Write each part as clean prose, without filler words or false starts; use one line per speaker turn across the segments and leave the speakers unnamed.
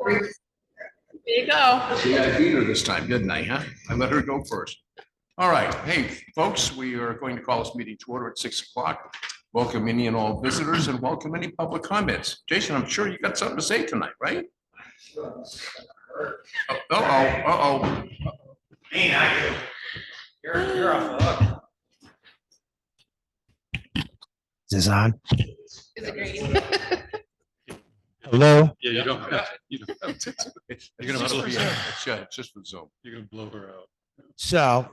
There you go.
See, I beat her this time, didn't I, huh? I let her go first. All right. Hey, folks, we are going to call this meeting to order at 6 o'clock. Welcome any and all visitors and welcome any public comments. Jason, I'm sure you got something to say tonight, right? Uh-oh.
Hey, not you. You're off the hook. Is this on?
Is it green?
Hello?
Yeah, you don't have,
You're gonna blow it's just for Zoom.
you're gonna blow her out.
So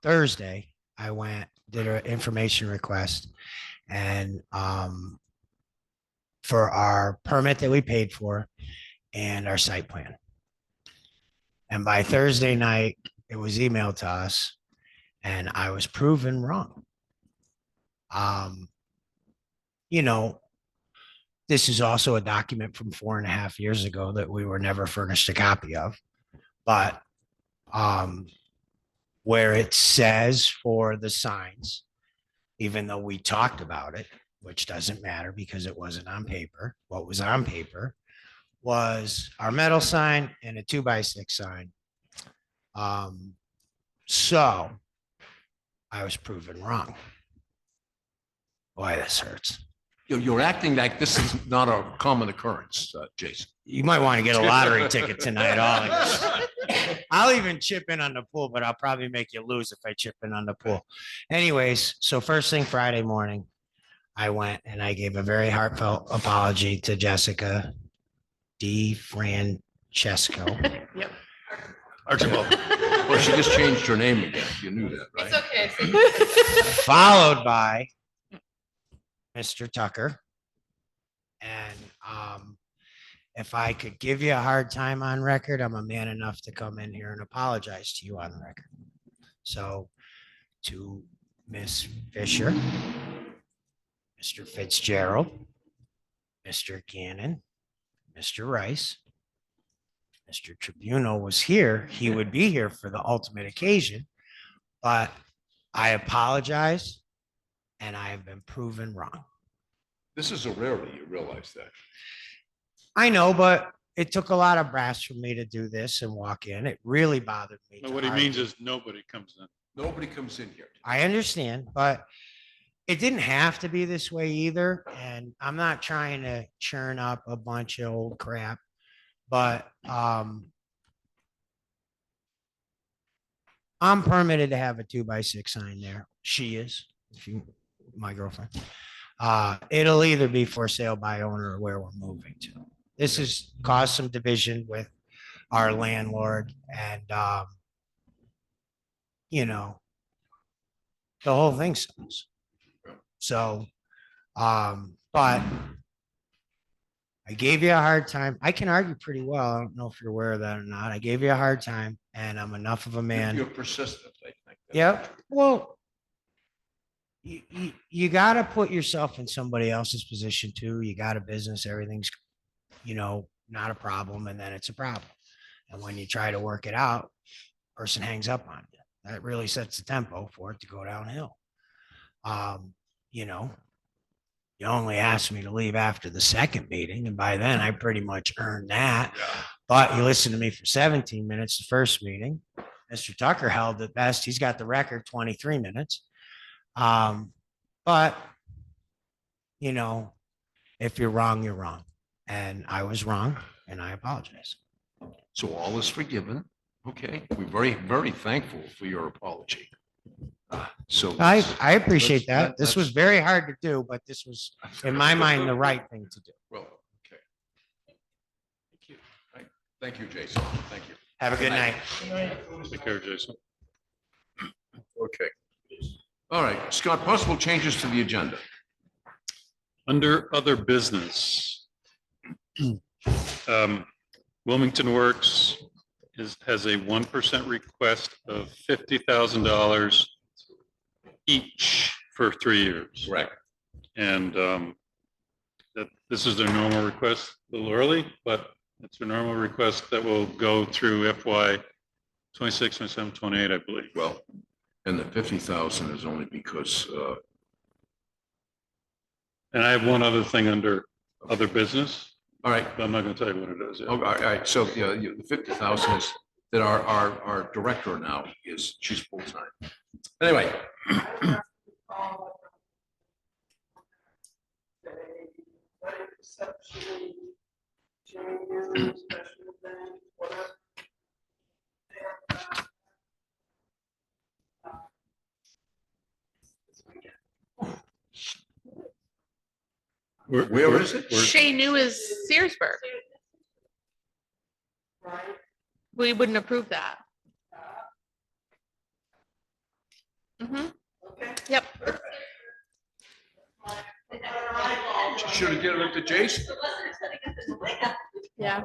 Thursday, I did an information request and for our permit that we paid for and our site plan. And by Thursday night, it was emailed to us and I was proven wrong. You know, this is also a document from 4.5 years ago that we were never furnished a copy of, but where it says for the signs, even though we talked about it, which doesn't matter because it wasn't on paper. What was on paper was our metal sign and a 2x6 sign. So I was proven wrong. Boy, this hurts.
You're acting like this is not a common occurrence, Jason.
You might want to get a lottery ticket tonight. I'll even chip in on the pool, but I'll probably make you lose if I chip in on the pool. Anyways, so first thing Friday morning, I went and I gave a very heartfelt apology to Jessica DeFrancesco.
Yep.
Archibald.
Well, she just changed her name again. You knew that, right?
It's okay.
Followed by Mr. Tucker. And if I could give you a hard time on record, I'm a man enough to come in here and apologize to you on the record. So to Miss Fisher, Mr. Fitzgerald, Mr. Gannon, Mr. Rice, Mr. Tribuno was here. He would be here for the ultimate occasion, but I apologize and I have been proven wrong.
This is a rarity, you realize that.
I know, but it took a lot of brass for me to do this and walk in. It really bothered me.
No, what he means is nobody comes in.
Nobody comes in here.
I understand, but it didn't have to be this way either. And I'm not trying to churn up a bunch of old crap, but I'm permitted to have a 2x6 sign there. She is, my girlfriend. It'll either be for sale by owner or where we're moving to. This has caused some division with our landlord and, you know, the whole thing sucks. So, but I gave you a hard time. I can argue pretty well. I don't know if you're aware of that or not. I gave you a hard time and I'm enough of a man.
You're persistent, I think.
Yep. Well, you got to put yourself in somebody else's position too. You got a business, everything's, you know, not a problem. And then it's a problem. And when you try to work it out, person hangs up on you. That really sets the tempo for it to go downhill. You know, you only asked me to leave after the second meeting. And by then I pretty much earned that, but you listened to me for 17 minutes, the first meeting. Mr. Tucker held it best. He's got the record 23 minutes. But you know, if you're wrong, you're wrong. And I was wrong and I apologize.
So all is forgiven. Okay. We're very, very thankful for your apology. So
I appreciate that. This was very hard to do, but this was, in my mind, the right thing to do.
Well, okay. Thank you. Right. Thank you, Jason. Thank you.
Have a good night.
Take care, Jason.
Okay. All right, Scott, possible changes to the agenda.
Under other business, Wilmington Works has a 1% request of $50,000 each for 3 years.
Correct.
And that this is their normal request, a little early, but it's their normal request that will go through FY 26, 27, 28, I believe.
Well, and the 50,000 is only because
And I have one other thing under other business.
All right.
But I'm not gonna tell you what it is.
Oh, all right, so, yeah, the 50,000 is that our director now she's full-time. Anyway. Where is it?
Shea New is Searsburg. We wouldn't approve that. Yep.
Should have given it to Jason.
Yeah.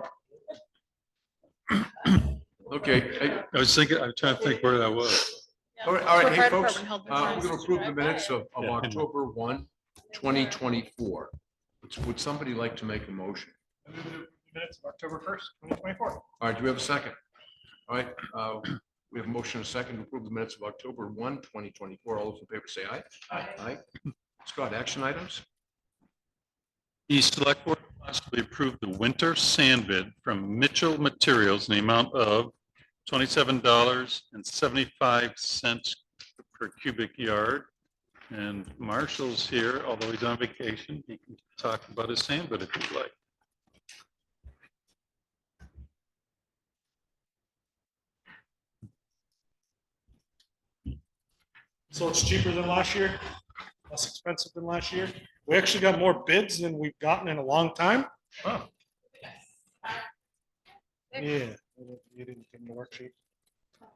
Okay.
I was trying to think where that was.
All right, hey,
Fire
folks,
department held
we're
business.
going to approve the minutes of
Yeah.
October 1, 2024. Would somebody like to make a motion?
Minutes of October 1st, 2024.
All right, do we have a second? All right, we have a motion and a second to approve the minutes of October 1, 2024. All those in favor say aye. Aye. Scott, action items?
The select board possibly approved the winter sand bid from Mitchell Materials in the amount of $27.75 per cubic yard. And Marshall's here, although he's on vacation. He can talk about his sand bid if you'd like.
So it's cheaper than last year, less expensive than last year. We actually got more bids than we've gotten in a long time. Yeah, you didn't give me the worksheet. All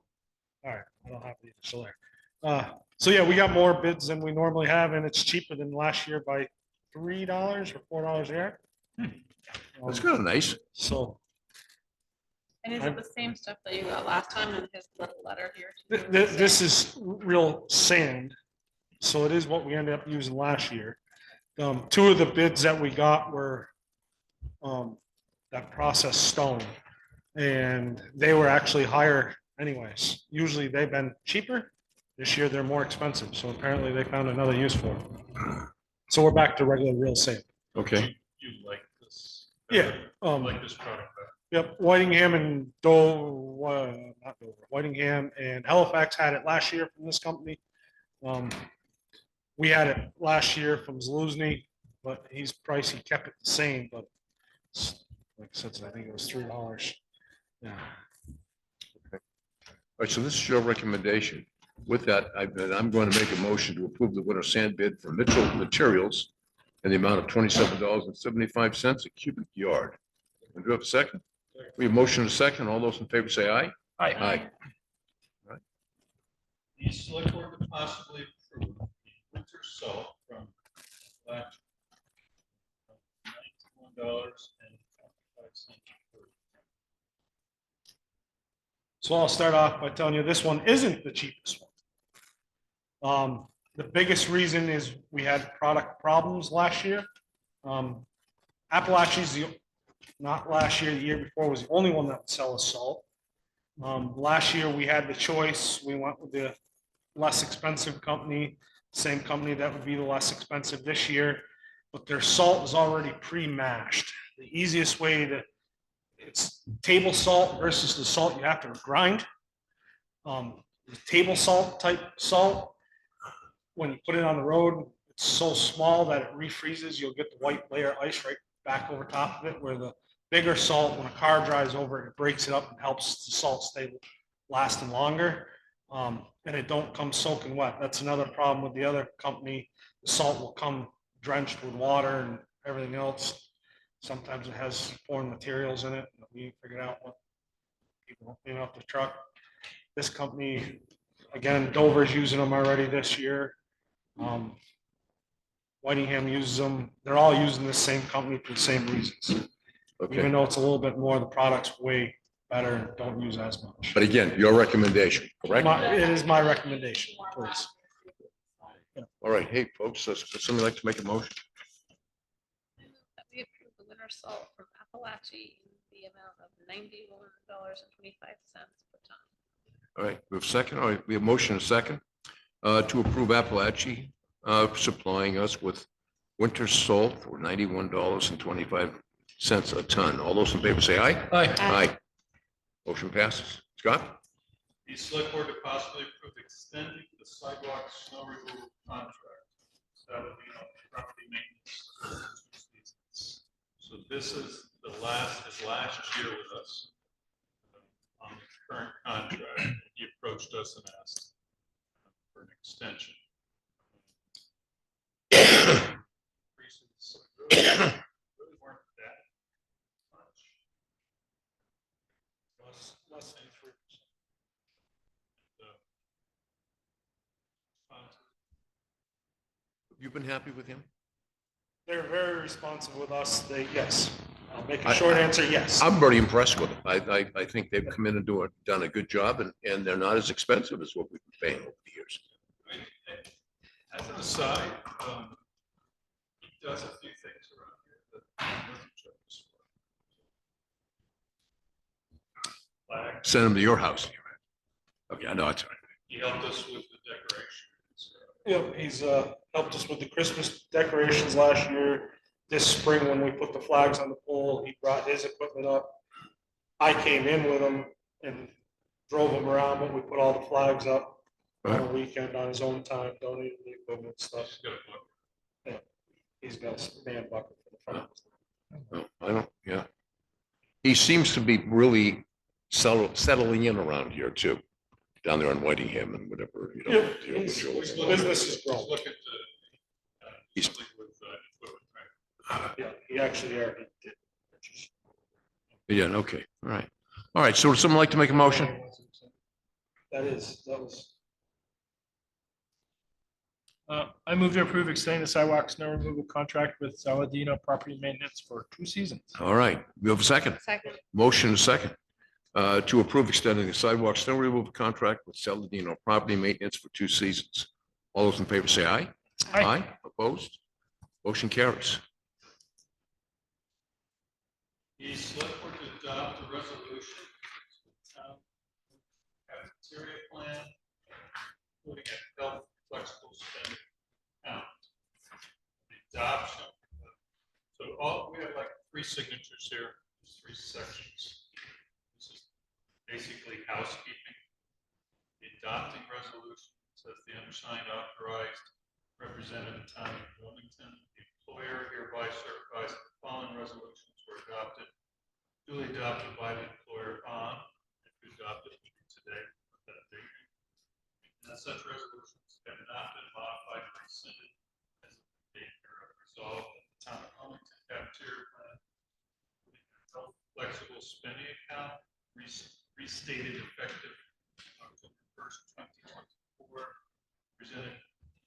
right, I don't have the initial there. So yeah, we got more bids than we normally have, and it's cheaper than last year by $3 or $4 a yard.
That's kind of nice.
So
And is it the same stuff that you got last time in his little letter here?
this is real sand. So it is what we ended up using last year. Two of the bids that we got were that processed stone, and they were actually higher anyways. Usually they've been cheaper. This year they're more expensive. So apparently they found another use for them. So we're back to regular real sand.
Okay.
You like this?
Yeah.
This product?
Yep, Whitingham and not Dover, Whitingham and Halifax had it last year from this company. We had it last year from Zaluzny, but he's pricey, kept it the same, but like I said, I think it was $3. Yeah.
All right, so this is your recommendation. With that, I'm going to make a motion to approve the winter sand bid for Mitchell Materials in the amount of $27.75 a cubic yard. Do you have a second? We have motion and a second. All those in favor say aye. Aye.
The select board could possibly approve the winter salt from last $91.25.
So I'll start off by telling you this one isn't the cheapest one. The biggest reason is we had product problems last year. Appalachia's not last year, the year before was the only one that would sell us salt. Last year we had the choice. We went with the less expensive company, same company that would be the less expensive this year, but their salt is already pre-mashed. The easiest way it's table salt versus the salt you have to grind. The table salt type salt, when you put it on the road, it's so small that it refreezes. You'll get the white layer ice right back over top of it, where the bigger salt, when a car drives over it, breaks it up and helps the salt stay lasting longer. And it don't come soaking wet. That's another problem with the other company. The salt will come drenched with water and everything else. Sometimes it has foreign materials in it that we figured out what people clean off the truck. This company, again, Dover's using them already this year. Whitingham uses them. They're all using the same company for the same reasons.
Okay.
Even though it's a little bit more, the product's way better and don't use as much.
But again, your recommendation, correct?
It is my recommendation, please.
All right. Hey, folks, does somebody like to make a motion?
That we approve the winter salt from Appalachia in the amount of $91.25 per ton.
All right, we have a second. All right, we have motion and a second to approve Appalachia supplying us with winter salt for $91.25 cents a ton. All those in favor say aye.
Aye.
Aye. Motion passes. Scott?
The select board to possibly approve extending the sidewalk snow removal contract. So that would be on property maintenance. So this is his last year with us on the current contract. He approached us and asked for an extension. Increases really weren't that much.
Less than 3%.
You've been happy with him?
They're very responsive with us. Yes. I'll make a short answer, yes.
I'm very impressed with them. I think they've come in and done a good job, and they're not as expensive as what we've been paying over the years.
I mean, as an aside, he does a few things around here that he doesn't charge for. Flag.
Send them to your house. Okay, I know it's all right.
He helped us with the decorations.
Yep, he's helped us with the Christmas decorations last year. This spring, when we put the flags on the pole, he brought his equipment up. I came in with him and drove him around, but we put all the flags up on the weekend on his own time, donated the equipment and stuff.
He's got a book.
Yeah, he's got a man bucket for the front.
I don't, yeah. He seems to be really settling in around here too, down there in Whitingham and whatever, you know.
Yeah,
you know,
he's-
Joe-
he's business is growing.
He's looking to,
He's-
something with equipment, right?
Yeah, he actually already did.
Yeah, okay, all right. All right, so would someone like to make a motion?
That was.
I move to approve extending the sidewalk snow removal contract with Saladino Property Maintenance for 2 seasons.
All right, we have a second.
Second.
Motion and a second. To approve extending the sidewalk snow removal contract with Saladino Property Maintenance for 2 seasons. All those in favor say aye.
Aye.
Opposed? Motion carries.
The select board to adopt a resolution, cafeteria plan, including a health flexible spending account. The adoption. So we have like 3 signatures here, 3 sections. This is basically housekeeping. The adopting resolution says the undersigned authorized representative town of Wilmington, the employer hereby certifies that the following resolutions were adopted, duly adopted by the employer on, if you adopted today, that date. And such resolutions have not been modified or rescinded as of the date thereof resolved that the town of Wilmington cafeteria plan, health flexible spending account, restated effective October 1st, 2024, presented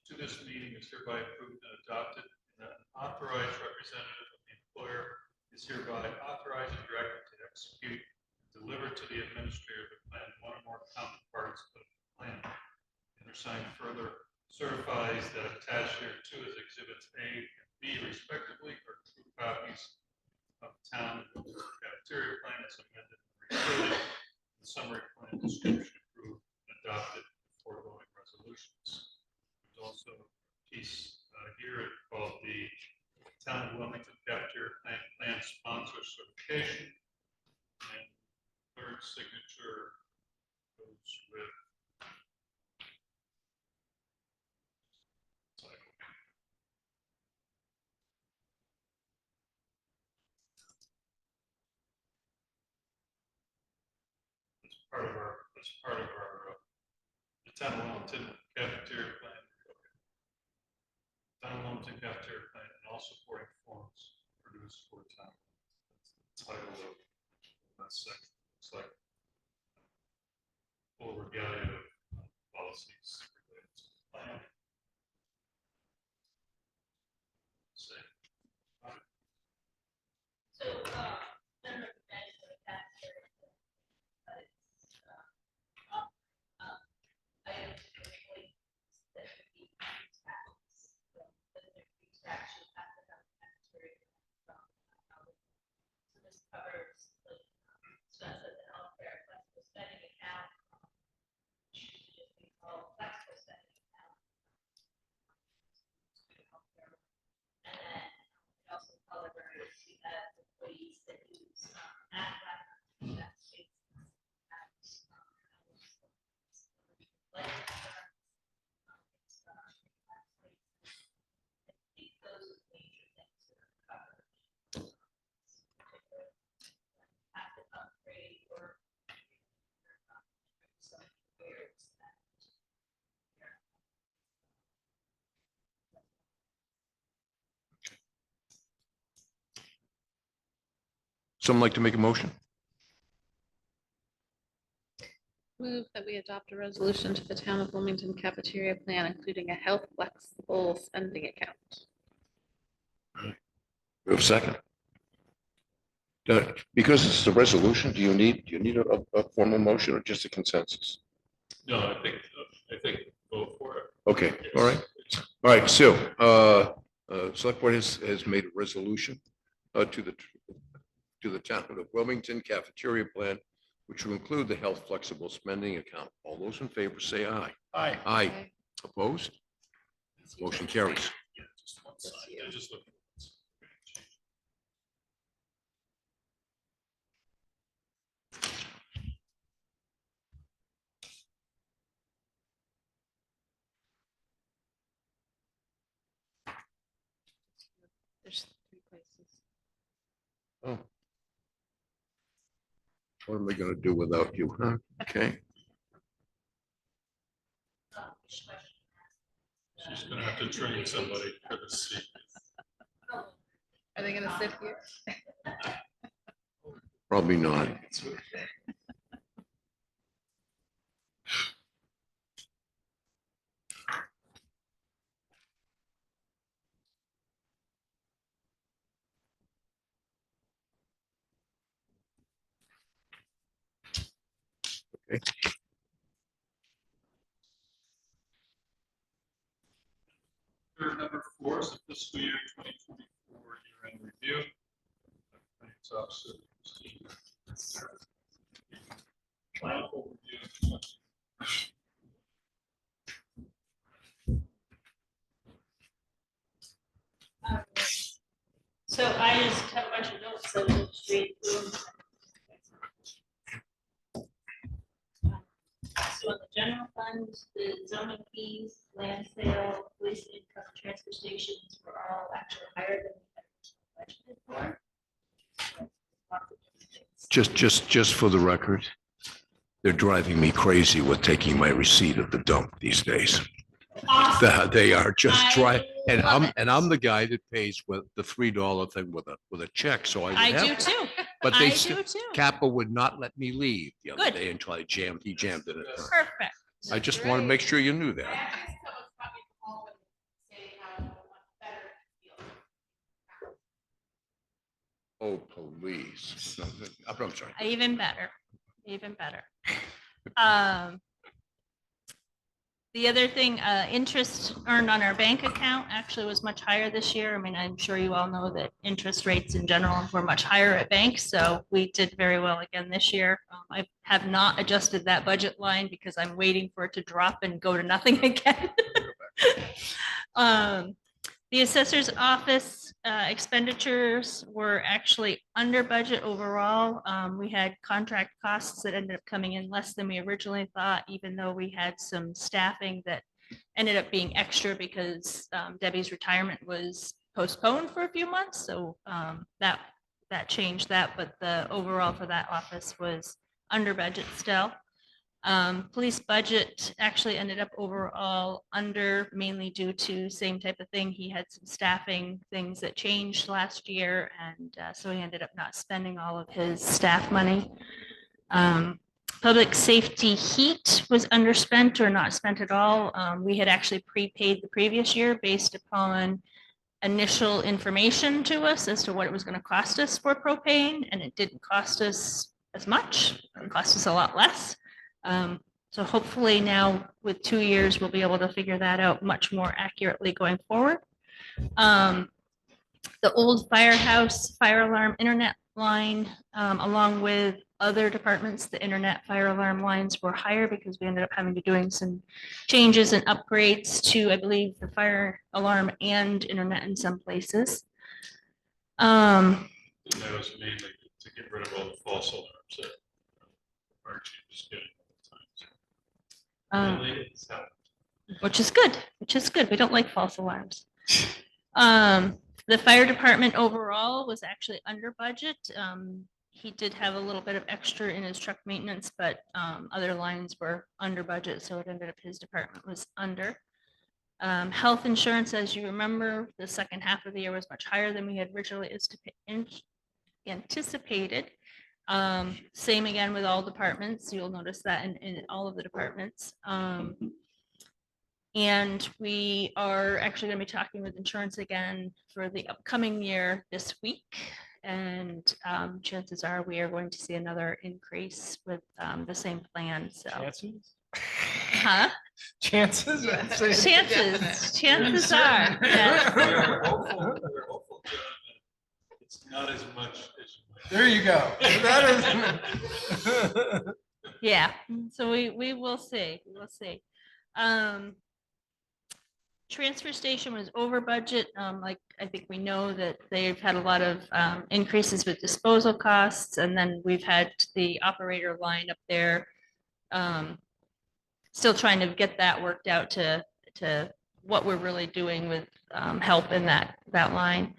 to this meeting is hereby approved and adopted, and that an authorized representative of the employer is hereby authorized and directed to execute and deliver to the administrator of the plan one or more counterparts of the plan. Undersigned further certifies that attached here to is exhibits A and B respectively are true copies of the town cafeteria plan as amended and restated. The summary plan description approved and adopted the foregoing resolutions. There's also a piece here called the Town of Wilmington Cafeteria Plan Sponsor Certification. And third signature goes with part of our the Town of Wilmington Cafeteria Plan. Town of Wilmington Cafeteria Plan and all supporting forms produced for town. That's the title of that section. It's like full regalia of policies related to the plan. Say.
So, none of the guys that are back there, but it's, items usually that would be taxes. So, the extraction at the cafeteria. So this covers the expenses and healthcare flexible spending account. Which should just be called flexible
Someone like to make a motion?
Move that we adopt a resolution to the town of Wilmington cafeteria plan, including a health flexible spending account.
We have a second. Because it's a resolution, do you need a formal motion or just a consensus?
No, I think go for it.
Okay, all right. All right, so, select board has made a resolution, to the town of Wilmington cafeteria plan, which will include the health flexible spending account. All those in favor say aye.
Aye.
Aye.
Okay.
Opposed? Motion carries.
Yeah, just one side. I just look.
There's 3 places.
Oh. What am I gonna do without you, huh? Okay.
She's gonna have to train somebody for the seat.
Are they gonna sit here?
Probably not. Okay.
Number 4 is the fiscal year 2024 year-end review. Finance officer, Steve. Plan overview.
So I just have a bunch of notes that will straight through. So on the general fund, the zoning fees, land sale, police income, transfer stations were all actually higher than we had budgeted for.
Just for the record, they're driving me crazy with taking my receipt at the dump these days.
Awesome.
They are just trying, and
love it.
I'm the guy that pays with the $3 thing with a check, so I would
I do
have,
too.
but they
I
still,
do too.
Kappa would not let me leave the other
Good.
day until he jammed it.
Perfect.
I just want to make sure you knew that. Oh, please. No, I'm sorry.
Even better, even better. The other thing, interest earned on our bank account actually was much higher this year. I mean, I'm sure you all know that interest rates in general were much higher at banks, so we did very well again this year. I have not adjusted that budget line because I'm waiting for it to drop and go to nothing again. The assessor's office expenditures were actually under budget overall. We had contract costs that ended up coming in less than we originally thought, even though we had some staffing that ended up being extra because Debbie's retirement was postponed for a few months. So that changed that, but the overall for that office was under budget still. Police budget actually ended up overall under, mainly due to same type of thing. He had some staffing things that changed last year, and so he ended up not spending all of his staff money. Public safety heat was underspent or not spent at all. We had actually prepaid the previous year based upon initial information to us as to what it was going to cost us for propane, and it didn't cost us as much. It cost us a lot less. So hopefully now with 2 years, we'll be able to figure that out much more accurately going forward. The old firehouse fire alarm internet line, along with other departments, the internet fire alarm lines were higher because we ended up having to doing some changes and upgrades to, I believe, the fire alarm and internet in some places.
And that was mainly to get rid of all the false alarms that our chief was getting all the time. Really, it's helped.
Which is good. We don't like false alarms. The fire department overall was actually under budget. He did have a little bit of extra in his truck maintenance, but other lines were under budget, so it ended up his department was under. Health insurance, as you remember, the second half of the year was much higher than we had originally anticipated. Same again with all departments. You'll notice that in all of the departments. And we are actually going to be talking with insurance again for the upcoming year this week. And chances are we are going to see another increase with the same plan. So,
Chances?
huh?
Chances?
Chances are. Yes.
We're hopeful, John, that it's not as much as.
There you go. That is.
Yeah, so we will see, we'll see. Transfer station was over budget. Like, I think we know that they've had a lot of increases with disposal costs, and then we've had the operator line up there. Still trying to get that worked out to what we're really doing with help in that line.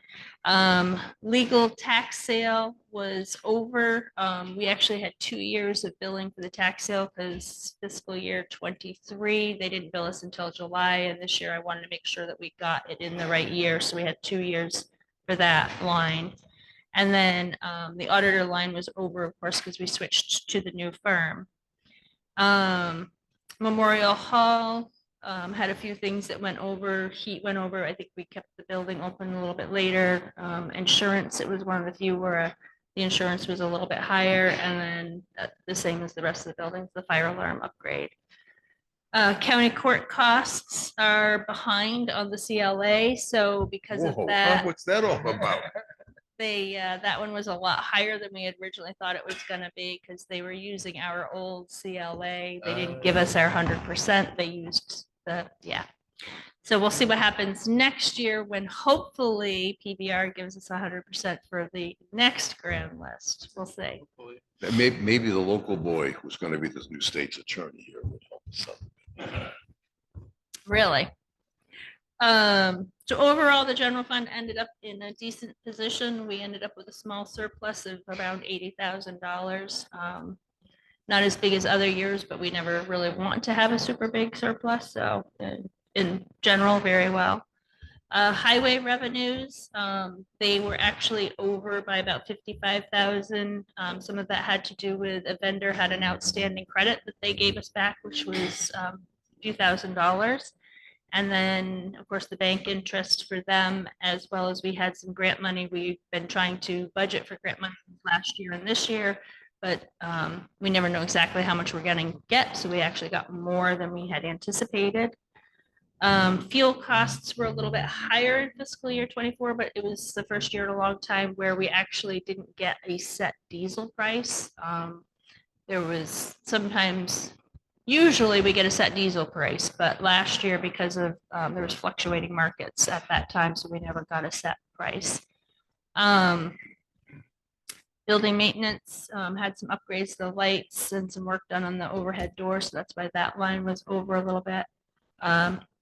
Legal tax sale was over. We actually had 2 years of billing for the tax sale because fiscal year 23, they didn't bill us until July. And this year I wanted to make sure that we got it in the right year. So we had 2 years for that line. And then the auditor line was over, of course, because we switched to the new firm. Memorial Hall had a few things that went over. Heat went over. I think we kept the building open a little bit later. Insurance, it was one of the few where the insurance was a little bit higher, and then the same as the rest of the buildings, the fire alarm upgrade. County court costs are behind on the CLA, so because of
Whoa,
that,
what's that all about?
that one was a lot higher than we had originally thought it was going to be because they were using our old CLA. They didn't give us our 100%. They used yeah. So we'll see what happens next year when hopefully PBR gives us 100% for the next grand list. We'll see.
Maybe the local boy who's going to be the new state's attorney here would help us out.
Really. So overall, the general fund ended up in a decent position. We ended up with a small surplus of around $80,000. Not as big as other years, but we never really want to have a super big surplus. So in general, very well. Highway revenues, they were actually over by about 55,000. Some of that had to do with a vendor had an outstanding credit that they gave us back, which was a few $1,000s. And then, of course, the bank interest for them, as well as we had some grant money. We've been trying to budget for grant money last year and this year, but we never know exactly how much we're going to get. So we actually got more than we had anticipated. Fuel costs were a little bit higher in fiscal year 24, but it was the first year in a long time where we actually didn't get a set diesel price. There was sometimes, usually we get a set diesel price, but last year because of there was fluctuating markets at that time, so we never got a set price. Building maintenance had some upgrades to the lights and some work done on the overhead door, so that's why that line was over a little bit.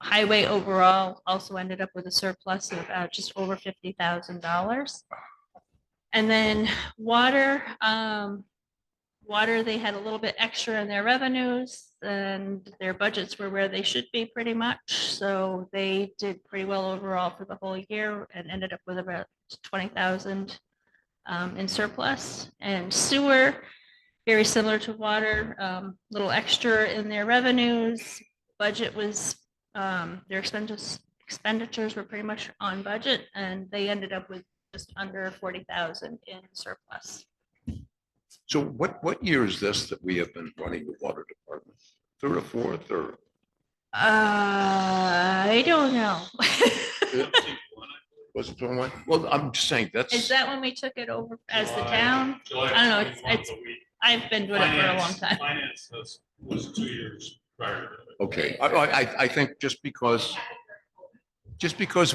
Highway overall also ended up with a surplus of just over $50,000. And then water, they had a little bit extra in their revenues and their budgets were where they should be pretty much. So they did pretty well overall for the whole year and ended up with about 20,000 in surplus. And sewer, very similar to water, little extra in their revenues. Budget was, their expenditures were pretty much on budget, and they ended up with just under 40,000 in surplus.
So what year is this that we have been running the water department? Third or fourth or?
I don't know.
Was it 21? Well, I'm just saying that's.
Is that when we took it over as the
July-
town?
July
I don't know,
21,
it's
but we-
I've been doing it for a long time.
Finance was 2 years prior to it.
Okay, I think just because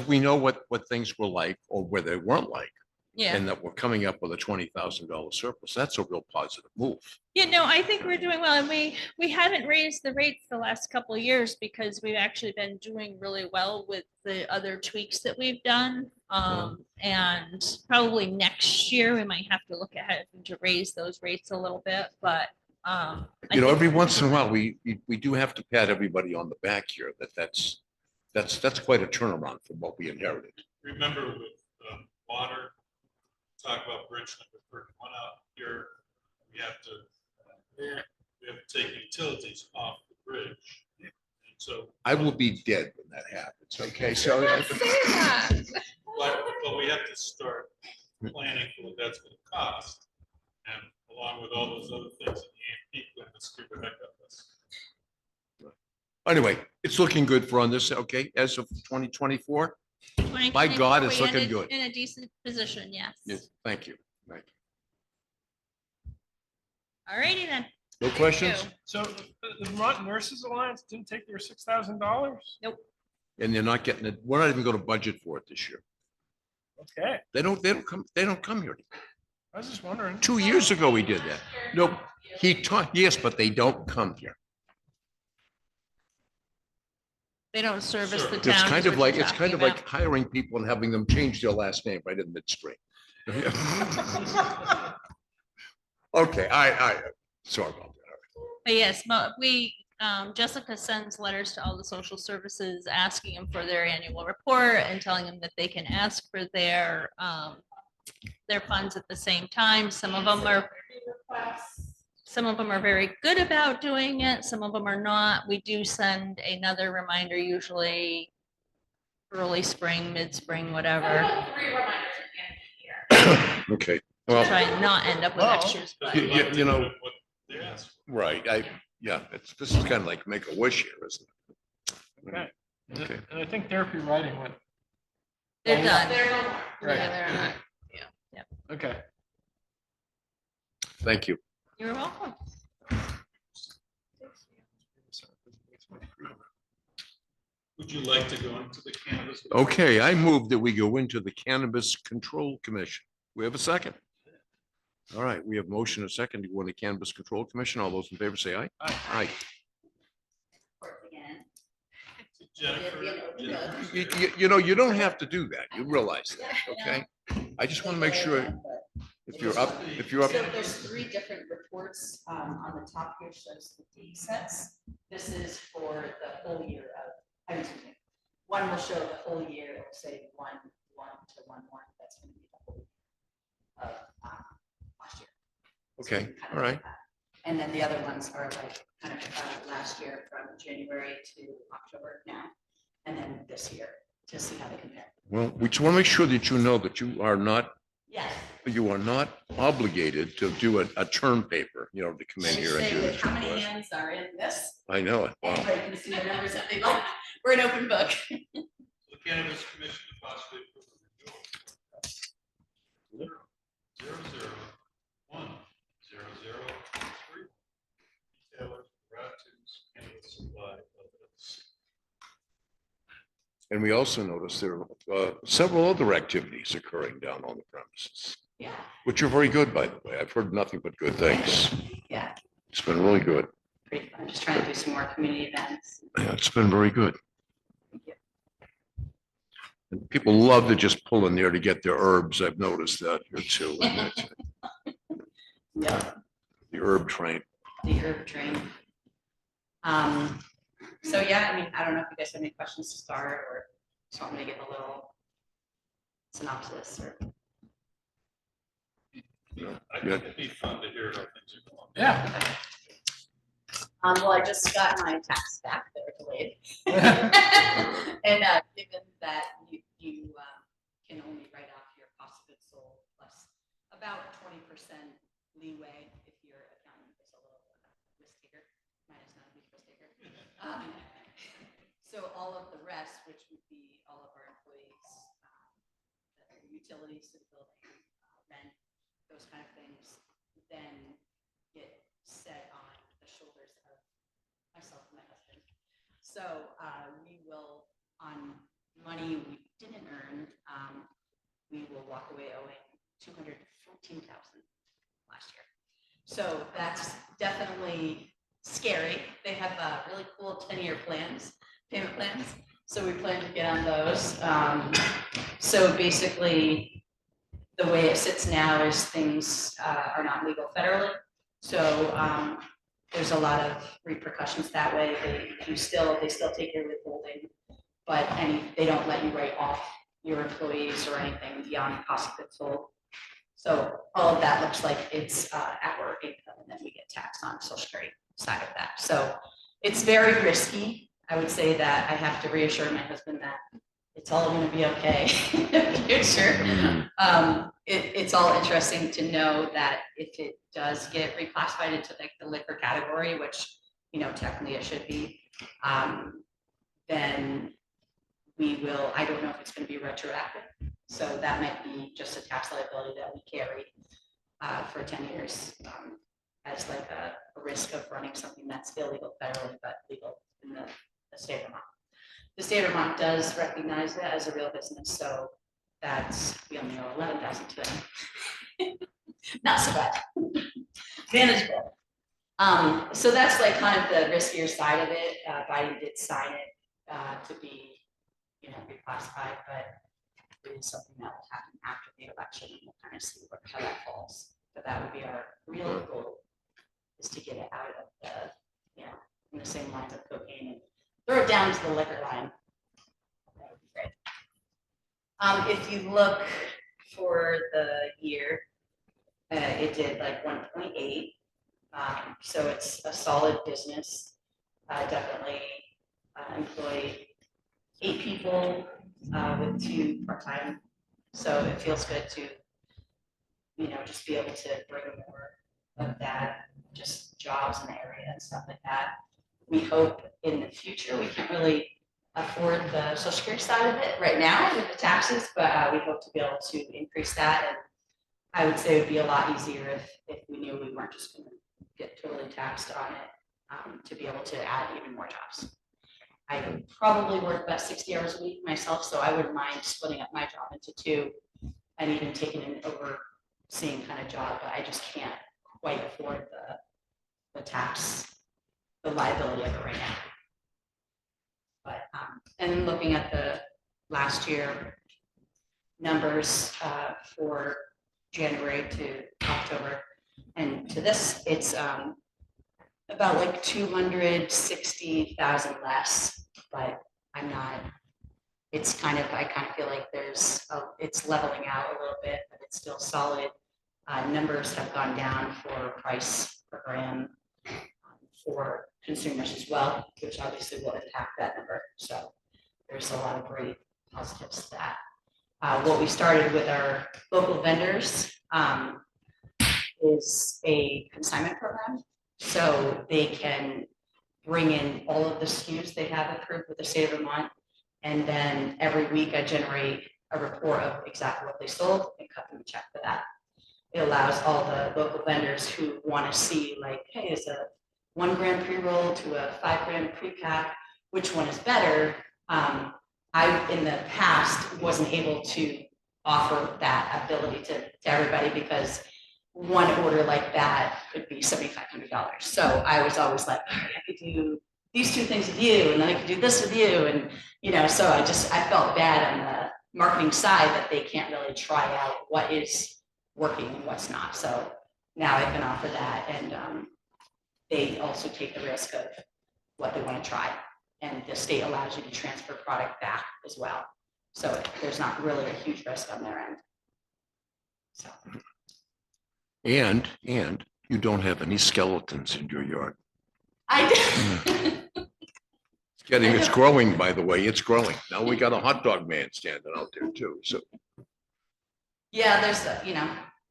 we know what things were like or where they weren't like,
Yeah.
and that we're coming up with a $20,000 surplus, that's a real positive move.
Yeah, no, I think we're doing well, and we haven't raised the rates the last couple of years because we've actually been doing really well with the other tweaks that we've done. And probably next year we might have to look at having to raise those rates a little bit, but
Every once in a while, we do have to pat everybody on the back here, that's quite a turnaround from what we inherited.
Remember with water, talk about bridge number 31 out here, we have to take utilities off the bridge. And so,
I will be dead when that happens, okay? So,
but we have to start planning for what that's gonna cost. And along with all those other things that the AMP plan is screw the heck out of us.
anyway, it's looking good for on this, okay, as of 2024. By God, it's
2024, we
looking
ended
good.
In a decent position, yes.
Yes, thank you. Thank
All righty then.
you. No questions?
So the Vermont Nurses Alliance didn't take their $6,000?
And they're not getting it. We're not even going to budget for it this year.
Okay,
They don't come here.
I was just wondering.
2 years ago, we did that. No, he taught, yes, but they don't come here.
They don't service the
It's
town.
It's
is
kind of
what
like,
you're
it's kind
talking
of like hiring people and having them change their last name right in midstream. Okay, sorry about that.
But yes, Jessica sends letters to all the social services asking them for their annual report and telling them that they can ask for their funds at the same time. Some of them are very good about doing it. Some of them are not. We do send another reminder, usually early spring, mid-spring, whatever.
3 reminders at the end of the year.
Okay,
To
well,
try and not end up with
Well,
extras. but-
you know,
What they asked for.
right, this is kind of like make a wish here, isn't it?
Okay.
Okay.
And I think therapy writing went,
They're done.
They're no more.
Right.
Yeah, they're not.
okay.
You're welcome.
Would you like to go into the cannabis?
Okay, I move that we go into the Cannabis Control Commission. We have a second. All right, we have motion, a second to go into Cannabis Control Commission. All those in favor say aye. Aye.
Jennifer,
You know, you don't have to do that. You realize that, okay? I just want to make sure if you're up.
So there's 3 different reports, on the top here shows the D sets. This is for the whole year excuse me. One will show the whole year, it'll say 1/1 to 1/1, that's gonna be the whole year of, last year. So
Okay,
you kind of
all right.
get that. And then the other ones are like kind of last year from January to October now, and then this year to see how they compare.
Well, we just want to make sure that you know that you are not obligated to do a term paper, you know, to come in here and do this.
How many hands are in this?
I know it. Wow.
Anybody can see the numbers that they like. We're an open book.
the cannabis commission to possibly approve a renewal. 0010003. Retailers, Ratu's cannabis supply LLC.
And we also noticed there are several other activities occurring down on the premises,
Yeah,
which are very good, by the way. I've heard nothing but good things.
yeah,
It's been really good.
pretty fun. Just trying to do some more community events.
Yeah, it's been very good.
Thank you.
And people love to just pull in there to get their herbs. I've noticed that here too. And it's
Yeah,
the herb train.
the herb train. So yeah, I mean, I don't know if you guys have any questions to start or just want me to give a little synopsis or.
I think it'd be fun to hear how things are going.
Yeah.
Well, I just got my tax back, they're delayed. And given that you can only write off your cost of goods sold plus about 20% leeway if your accountant is a little risk taker, minus not a huge risk taker. So all of the rest, which would be all of our employees, the utilities to the building, rent, those kind of things, then get set on the shoulders of myself and my husband. So we will, on money we didn't earn, we will walk away owing $214,000 last year. So that's definitely scary. They have really cool 10-year plans, payment plans. So we plan to get on those. So basically, the way it sits now is things are not legal federally. So there's a lot of repercussions that way. They still take your withholding, but they don't let you write off your employees or anything beyond cost of goods sold. So all of that looks like it's our income, and then we get taxed on Social Security side of that. So it's very risky. I would say that I have to reassure my husband that it's all going to be okay in the future. It's all interesting to know that if it does get reclassified into like the liquor category, which, you know, technically it should be, then we will, I don't know if it's going to be retroactive. So that might be just a tax liability that we carry for 10 years as like a risk of running something that's illegal federally, but legal in the state of Vermont. The state of Vermont does recognize that as a real business, so that's, we only owe 11,000 to them. Not so bad. Manageable. So that's like kind of the riskier side of it. Biden did sign it to be, you know, reclassified, but it is something that will happen after the election, and we'll kind of see how that falls. But that would be our real goal, is to get it out of the, you know, in the same lines of cocaine and throw it down to the liquor line. That would be great. If you look for the year, it did like 1.8. So it's a solid business. Definitely employ 8 people with 2 part-time. So it feels good to, you know, just be able to bring more of that, just jobs in the area and stuff like that. We hope in the future, we can't really afford the Social Security side of it right now with the taxes, but we hope to be able to increase that. And I would say it would be a lot easier if we knew we weren't just going to get totally taxed on it, to be able to add even more jobs. I probably work about 60 hours a week myself, so I wouldn't mind splitting up my job into 2 and even taking an overseeing kind of job, but I just can't quite afford the tax, the liability of it right now. But and looking at the last year numbers for January to October and to this, it's about like 260,000 less, but I'm not, it's kind of, I kind of feel like it's leveling out a little bit, but it's still solid. Numbers have gone down for price per gram for consumers as well, which obviously will impact that number. So there's a lot of great positives to that. What we started with our local vendors is a consignment program. So they can bring in all of the SKUs they have approved with the state of Vermont. And then every week I generate a report of exactly what they sold and cut them a check for that. It allows all the local vendors who want to see, like, hey, is a 1 gram pre-roll to a 5 gram pre-pack, which one is better? I, in the past, wasn't able to offer that ability to everybody because one order like that could be $7,500. So I was always like, all right, I could do these 2 things with you, and then I could do this with you. And, you know, so I felt bad on the marketing side that they can't really try out what is working and what's not. So now I can offer that. And they also take the risk of what they want to try. And the state allows you to transfer product back as well. So there's not really a huge risk on their end. So.
And you don't have any skeletons in your yard.
I do.
It's growing, by the way, it's growing. Now we got a hot dog man standing out there too, so.
Yeah, there's, you know,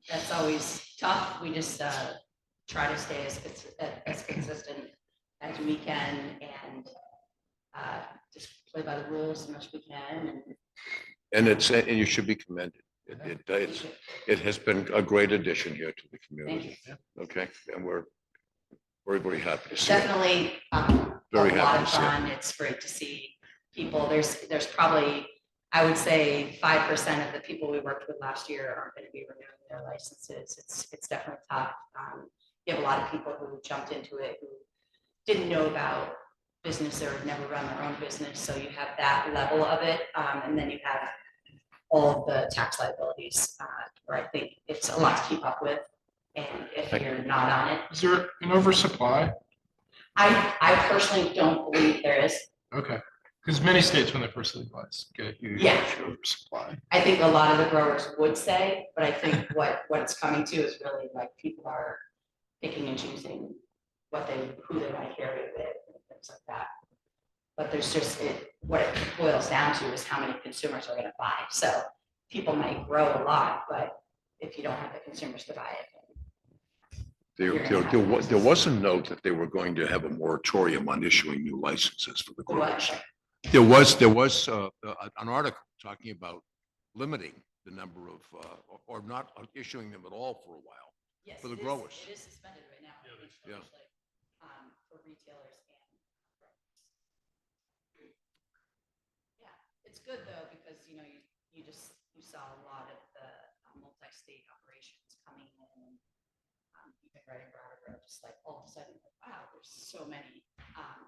that's always tough. We just try to stay as consistent as we can and just play by the rules as much as we can.
And you should be commended. It has been a great addition here to the community. Okay, and we're very, very happy to see it.
Definitely
Very
a lot
happy
of
to see it.
fun. It's great to see people. There's probably, I would say 5% of the people we worked with last year aren't going to be renewing their licenses. It's definitely tough. You have a lot of people who jumped into it who didn't know about business or never run their own business. So you have that level of it. And then you have all of the tax liabilities where I think it's a lot to keep up with. And if you're not on it.
Is there an oversupply?
I personally don't believe there is.
Okay. Because many states, when they first legalize, get a huge
Yeah.
supply.
I think a lot of the growers would say, but I think what it's coming to is really like people are picking and choosing who they want to carry it with and things like that. But there's just, what it boils down to is how many consumers are gonna buy. So people might grow a lot, but if you don't have the consumers to buy it.
There was a note that they were going to have a moratorium on issuing new licenses for the growers. There was an article talking about limiting the number of, or not issuing them at all for a while.
Yes,
For the
it is-
growers.
It is suspended right now.
Yeah.
Especially, for retailers and growers. Yeah, it's good though, because, you saw a lot of the multi-state operations coming in. Even right in Brattleboro, just like all of a sudden, like, wow, there's so many. And,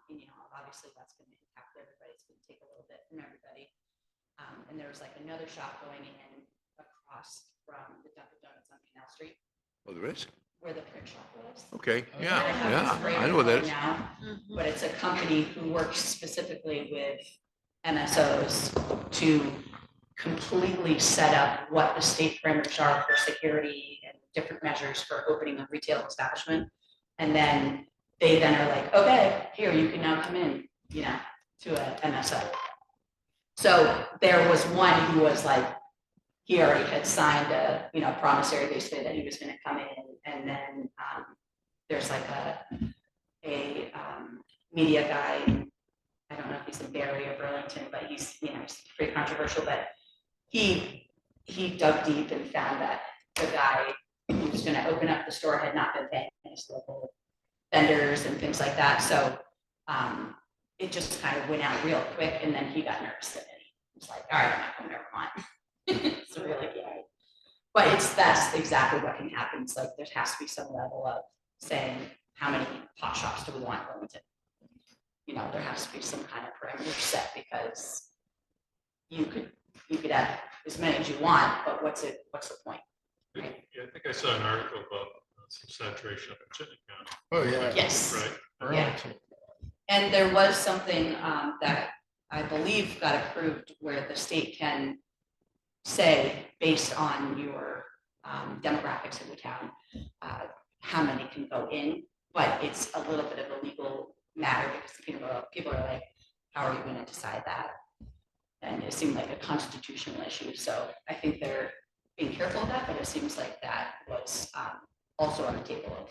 obviously that's going to impact everybody. It's going to take a little bit from everybody. And there was like another shop going in across from the Dunkin' Donuts on Canal Street,
Oh, there is?
where the print shop was.
Okay,
They
yeah,
have this great
I know what that
going
is.
now,
Mhm.
But it's a company who works specifically with MSOs to completely set up what the state parameters are for security and different measures for opening a retail establishment. And then they are like, okay, here, you can now come in, to a MSO. So there was one who was like, he already had signed a, promissory basically that he was gonna come in, and then, there's like a media guy, I don't know if he's in Barry or Burlington, but he's pretty controversial, but he dug deep and found that the guy who was gonna open up the store had not been paying his local vendors and things like that, so, it just kind of went out real quick, and then he got nervous, and he was like, all right, I'm not coming, never mind. It's really good. But that's exactly what can happen. It's like there has to be some level of saying, how many pot shops do we want in Wilmington? There has to be some kind of parameter set, because you could have as many as you want, but what's the point? Right?
Yeah, I think I saw an article about some saturation up in Chittenden County.
Oh, yeah.
Yes.
Right.
Yeah. And there was something that I believe got approved where the state can say, based on your demographics of the town, how many can go in, but it's a little bit of a legal matter, because people are like, how are you going to decide that? And it seemed like a constitutional issue, so I think they're being careful of that, but it seems like that was also on the table of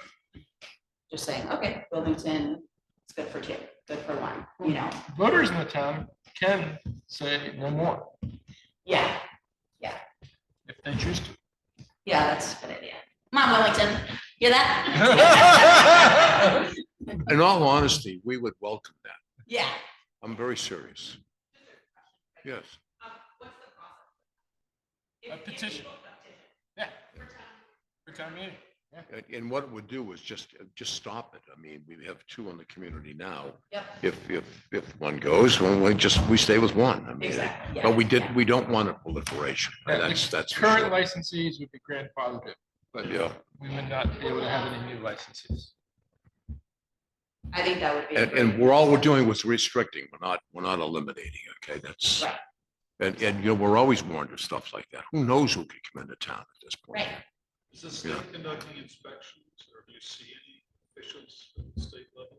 just saying, okay, Wilmington, it's good for two, good for one,
Voters in the town can say no more
Yeah,
if they choose to.
yeah, that's a good idea. Come on, Wilmington, hear that?
In all honesty, we would welcome that.
Yeah.
I'm very serious. Yes.
What's the process?
A petition. Yeah. For town meeting.
And what it would do is just stop it. I mean, we have two in the community now.
Yep.
If one goes, well, we stay with one. I mean,
Exactly. Yeah,
but
yeah.
we don't want a proliferation.
Yeah,
That's for
Current
sure.
licensees would be grandfathered in, but
Yeah.
we would not be able to have any new licensees.
I think that would be.
And we're doing was restricting. We're not eliminating. Okay, that's
Right.
and we're always warned of stuff like that. Who knows who could come into town at this point?
Right.
Is the state conducting inspections, or do you see any officials at the state level?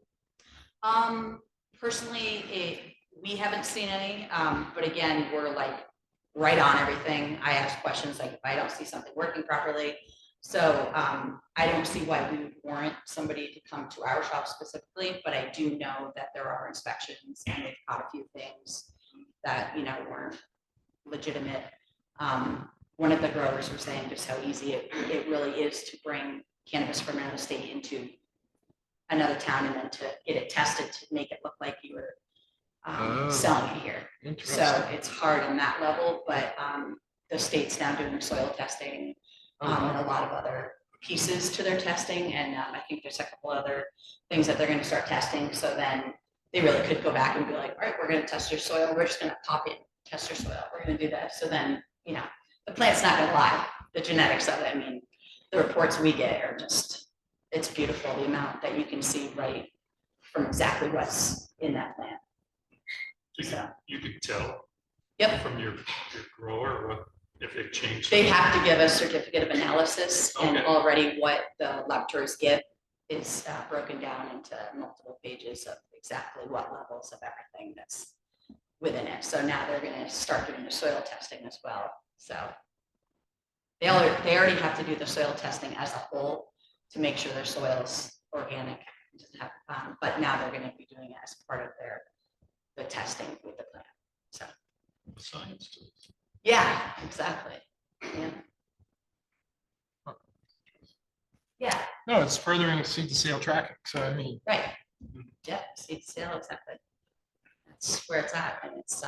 Personally, we haven't seen any, but again, we're like right on everything. I ask questions like if I don't see something working properly. So I don't see why we would warrant somebody to come to our shop specifically, but I do know that there are inspections, and they've caught a few things that, weren't legitimate. One of the growers was saying just how easy it really is to bring cannabis from another state into another town, and then to get it tested to make it look like you were selling it here. So it's hard on that level, but the state's now doing soil testing and a lot of other pieces to their testing. And I think there's a couple other things that they're going to start testing. So then they really could go back and be like, all right, we're going to test your soil. We're just going to pop in, test your soil. We're going to do that. So then, the plant's not going to lie. The genetics of it, I mean, the reports we get are just, it's beautiful, the amount that you can see right from exactly what's in that plant.
You could tell
Yep,
from your grower what, if it changed.
they have to give a certificate of analysis, and
Okay.
already what the laboratories give is broken down into multiple pages of exactly what levels of everything that's within it. So now they're gonna start doing the soil testing as well, so. They already have to do the soil testing as a whole to make sure their soil's organic. But now they're gonna be doing it as part of the testing with the plant, so.
Science to it.
Yeah, exactly. Yeah. Yeah,
No, it's furthering seed to sale tracking. So I mean,
right. Yeah, seed sale, exactly. That's where it's at. And it's,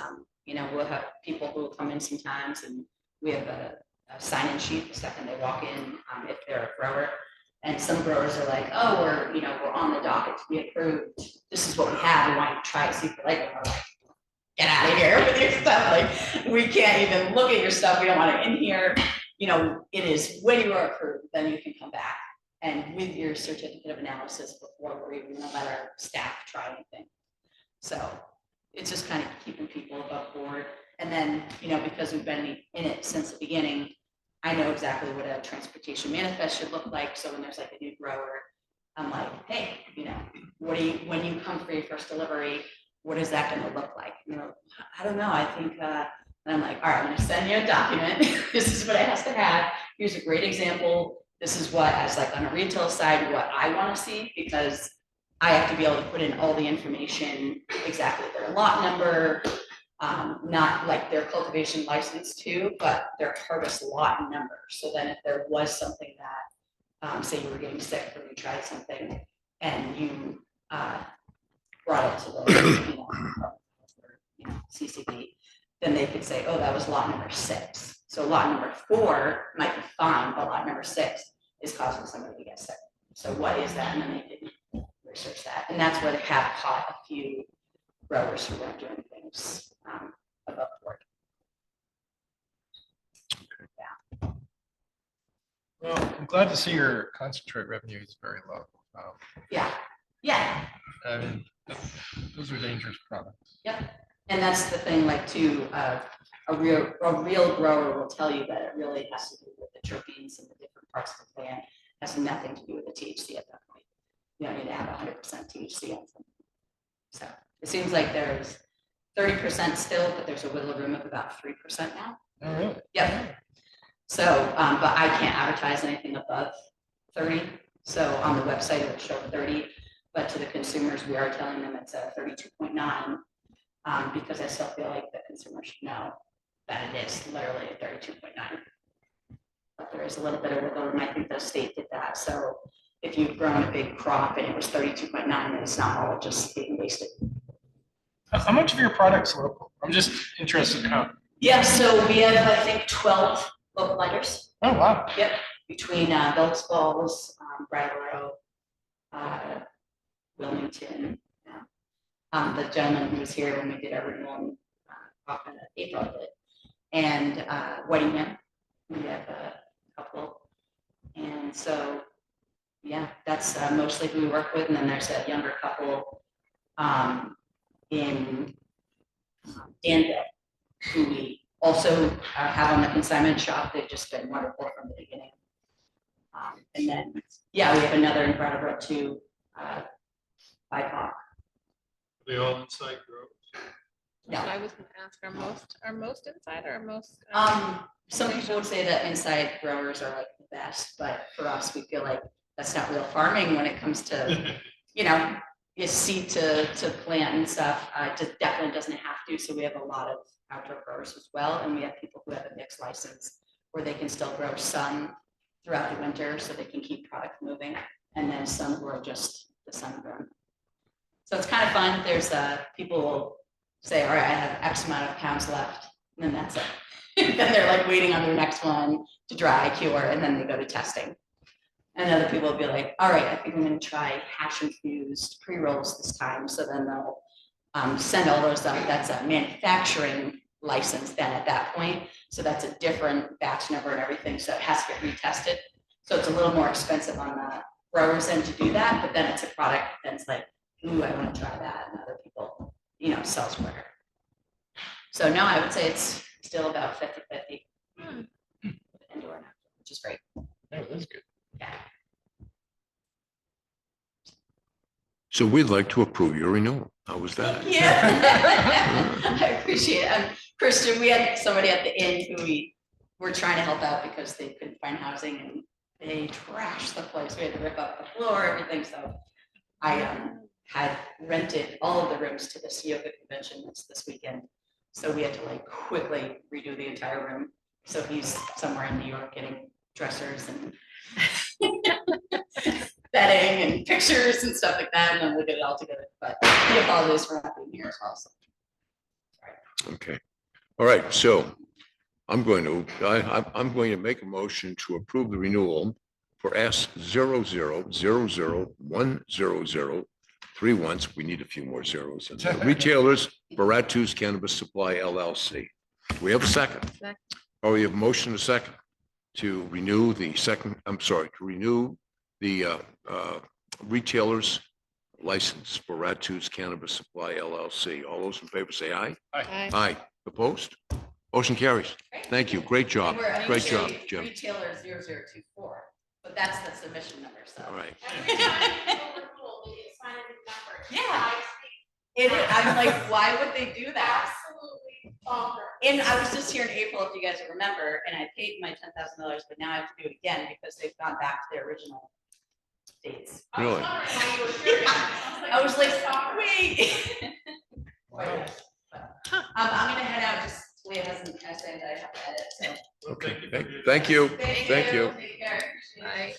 we'll have people who will come in sometimes, and we have a sign-in sheet the second they walk in, if they're a grower. And some growers are like, oh, we're on the docket to be approved. This is what we have. We want you to try it, see if you like it. We're like, get out of here with your stuff. Like, we can't even look at your stuff. We don't want it in here. It is when you are approved, then you can come back. And with your certificate of analysis before we're even gonna let our staff try anything. So it's just kind of keeping people above board. And then, because we've been in it since the beginning, I know exactly what a transportation manifest should look like. So when there's like a new grower, I'm like, hey, when you come for your first delivery, what is that gonna look like? I don't know, I think, and I'm like, all right, I'm gonna send you a document. This is what it has to have. Here's a great example. This is what, as like on a retail side, what I want to see, because I have to be able to put in all the information, exactly their lot number, not like their cultivation license too, but their harvest lot number. So then if there was something that, say you were getting sick or you tried something and you brought it to the CCB, then they could say, oh, that was lot number 6. So lot number 4 might be fine, but lot number 6 is causing somebody to get sick. So what is that? And then they can research that. And that's where they have caught a few growers who weren't doing things above board.
well, I'm glad to see your concentrate revenue is very low.
Yeah.
I mean, those are dangerous products.
Yep. And that's the thing, like too, a real grower will tell you that it really has to do with the terpenes and the different parts of the plant. It has nothing to do with the THC at that point. You don't need to have 100% THC on something. So it seems like there's 30% still, but there's a wiggle room of about 3% now.
Oh, really?
Yep. So, but I can't advertise anything above 30. So on the website it will show 30, but to the consumers we are telling them it's a 32.9. Because I still feel like the consumer should know that it is literally a 32.9. But there is a little bit of wiggle room. I think the state did that. So if you've grown a big crop and it was 32.9, then it's not all just being wasted.
How much of your product's local? I'm just interested in how.
Yeah, so we have, I think, 12 local lenders.
Oh, wow.
Yep, between Bells Falls, Brattleboro, Wilmington. The gentleman who was here when we did our renewal in April of it, and Weddingham, we have a couple, and so yeah, that's mostly who we work with, and then there's a younger couple in Danville who we also have on the consignment shop. They've just been wonderful from the beginning, and then yeah, we have another in Brattleboro too, BIPOC.
They all inside growers.
Yeah, I was gonna ask, are most inside or are most?
Some people would say that inside growers are like the best, but for us, we feel like that's not real farming when it comes to, is seed to plant and stuff. It definitely doesn't have to. So we have a lot of outdoor growers as well. And we have people who have a mixed license where they can still grow sun throughout the winter so they can keep product moving. And then some who are just the sun grown. So it's kind of fun. There's people will say, all right, I have X amount of pounds left, and then that's it. Then they're like waiting on their next one to dry, cure, and then they go to testing. And other people will be like, all right, I think I'm going to try hash infused pre-rolls this time. So then they'll send all those up. That's a manufacturing license then at that point. So that's a different batch number and everything. So it has to get retested. So it's a little more expensive on the growers end to do that, but then it's a product that's like, ooh, I want to try that, and other people, sell square. So no, I would say it's still about 50-50.
Hmm.
Indoor and outdoor, which is great.
That was good.
Yeah.
So we'd like to approve your renewal. How was that?
Yeah. I appreciate it. Christian, we had somebody at the inn who we were trying to help out because they couldn't find housing and they trashed the place. We had to rip up the floor, everything. So I had rented all of the rooms to this yoga convention this weekend. So we had to like quickly redo the entire room. So he's somewhere in New York getting dressers and bedding and pictures and stuff like that, and then we'll get it all together. But he apologizes for not being here as well. So.
Okay. All right. So I'm going to make a motion to approve the renewal for S00001003. We need a few more zeros. In there. Retailers Baratu's Cannabis Supply LLC. We have a second.
Second.
Oh, we have a motion and a second to renew the retailers license for Ratu's Cannabis Supply LLC. All those in favor say aye.
Aye.
Aye. Opposed? Motion carries. Thank you. Great job.
And we're
Great job,
initially
Jim.
Retailer 0024, but that's the submission number. So.
All right.
Yeah. It is. I'm like, why would they do that?
Absolutely bonkers.
And I was just here in April, if you guys remember, and I paid my $10,000, but now I have to do it again because they've gone back to their original dates.
Really?
I was like, wait. I'm gonna head out, just Leah hasn't, I said I have to edit, so.
Okay. Thank you. Thank you.
Take care.
Aye.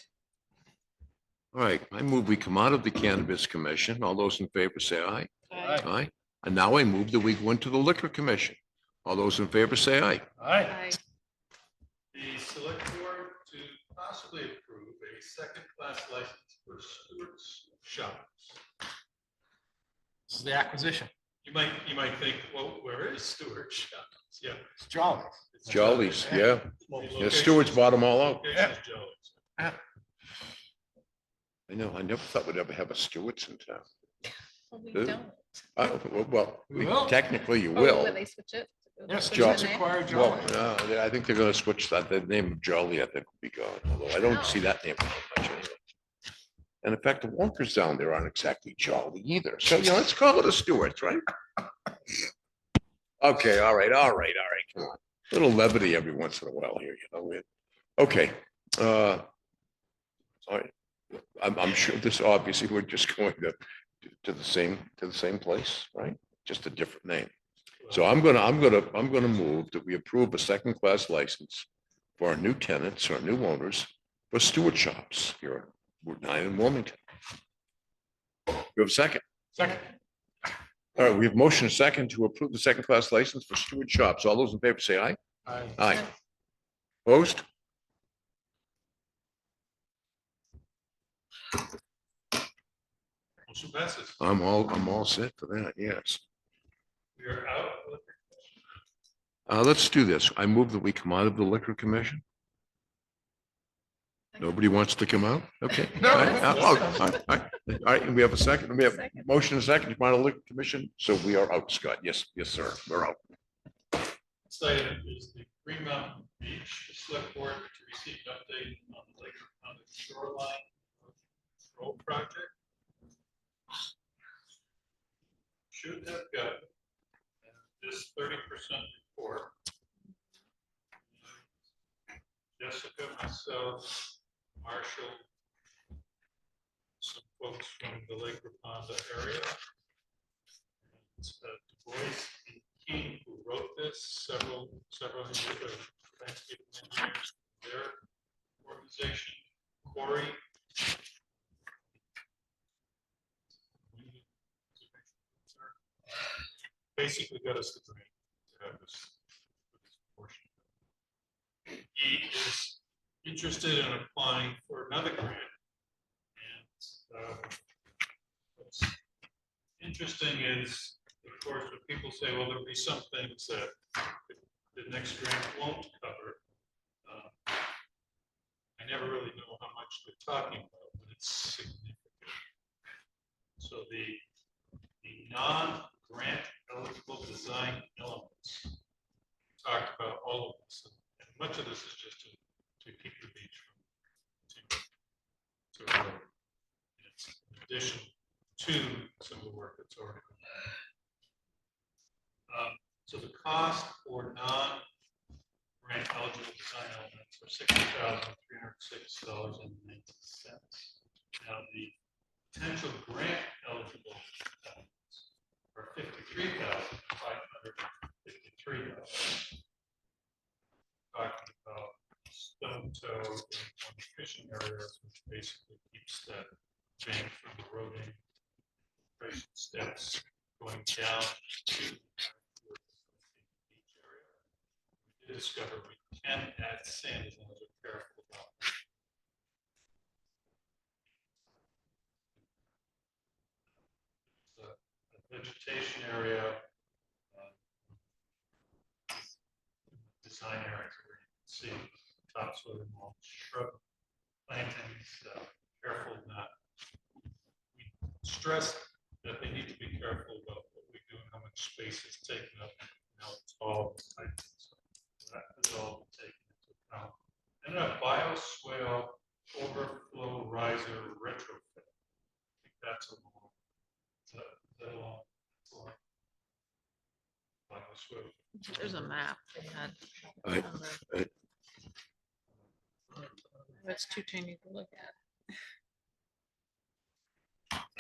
All right. I move we come out of the Cannabis Commission. All those in favor say aye.
Aye.
Aye. And now I move that we go into the Liquor Commission. All those in favor say aye.
All right.
Aye.
The select board to possibly approve a second-class license for Stewart's Shops.
This is the acquisition.
You might think, well, where is Stewart's Shops? Yeah.
It's Jolly.
it's
Jollies, yeah.
Multiple
Yeah, Stewart's bought them all out.
locations, Jollies.
I know. I never thought we'd ever have a Stewart's in town.
Well, we
Ooh.
don't.
Well,
We will.
technically you
Oh,
will.
when they switch it.
Yes,
Jolly.
it's acquired
Well,
Jolly.
I think they're gonna switch that. The name of Jolly, I think, will be gone, although I don't see that name much anyway. And in fact, the Walkers down there aren't exactly jolly either. So, let's call it a Stewart's, right? Okay, all right, come on. Little levity every once in a while here, Okay. All right. I'm sure this, obviously, we're just going to the same place, right? Just a different name. So I'm gonna move that we approve a second-class license for our new tenants, our new owners, for Stewart Shops here at Route 9 in Wilmington. You have a second?
Second.
All right, we have motion second to approve the second-class license for Stewart Shops. All those in favor say aye.
Aye.
Aye. Opposed?
Motion passes.
I'm all set for that, yes.
We are out.
Let's do this. I move that we come out of the Liquor Commission. Nobody wants to come out? Okay.
No,
All right,
that's-
all right, and we have a second, we have
Second.
motion and second to come out of the Liquor Commission, so we are out, Scott. Yes, sir, we're out.
Next item is the Green Mountain Beach Select Board to receive an update on the lake, on the shoreline road project. Should have got this 30% report. Jessica, myself, Marshall, some folks from the Lake Raponda area. Du Bois and King, who wrote this, several landscape engineers, their organization, Corey. Basically got us the grant to have this portion. He is interested in applying for another grant. And what's interesting is, of course, when people say, well, there'll be some things that the next grant won't cover. I never really know how much they're talking about, but it's significant. So the non-grant eligible design elements. Talked about all of this, and much of this is just to keep the beach from to erode. It's in addition to some of the work that's already been done. So the cost for non-grant eligible design elements are $60,306.90. Now the potential grant eligible elements are $53,553. Talking about stone toe in one fishing area, which basically keeps that bank from eroding. Steps going down to the beach area. We did discover we can add sand as long as we're careful about it. A vegetation area, design areas where you can see topsoil and mulch, shrub plantings, careful not. We stress that they need to be careful about what we do and how much space is taken up. Now it's all types of stuff. That is all taken into account. And a bioswale overflow riser retrofit. I think that's a long. Is that a long? Bioswale.
There's a map. They had
I-
on the- It's too tiny to look at.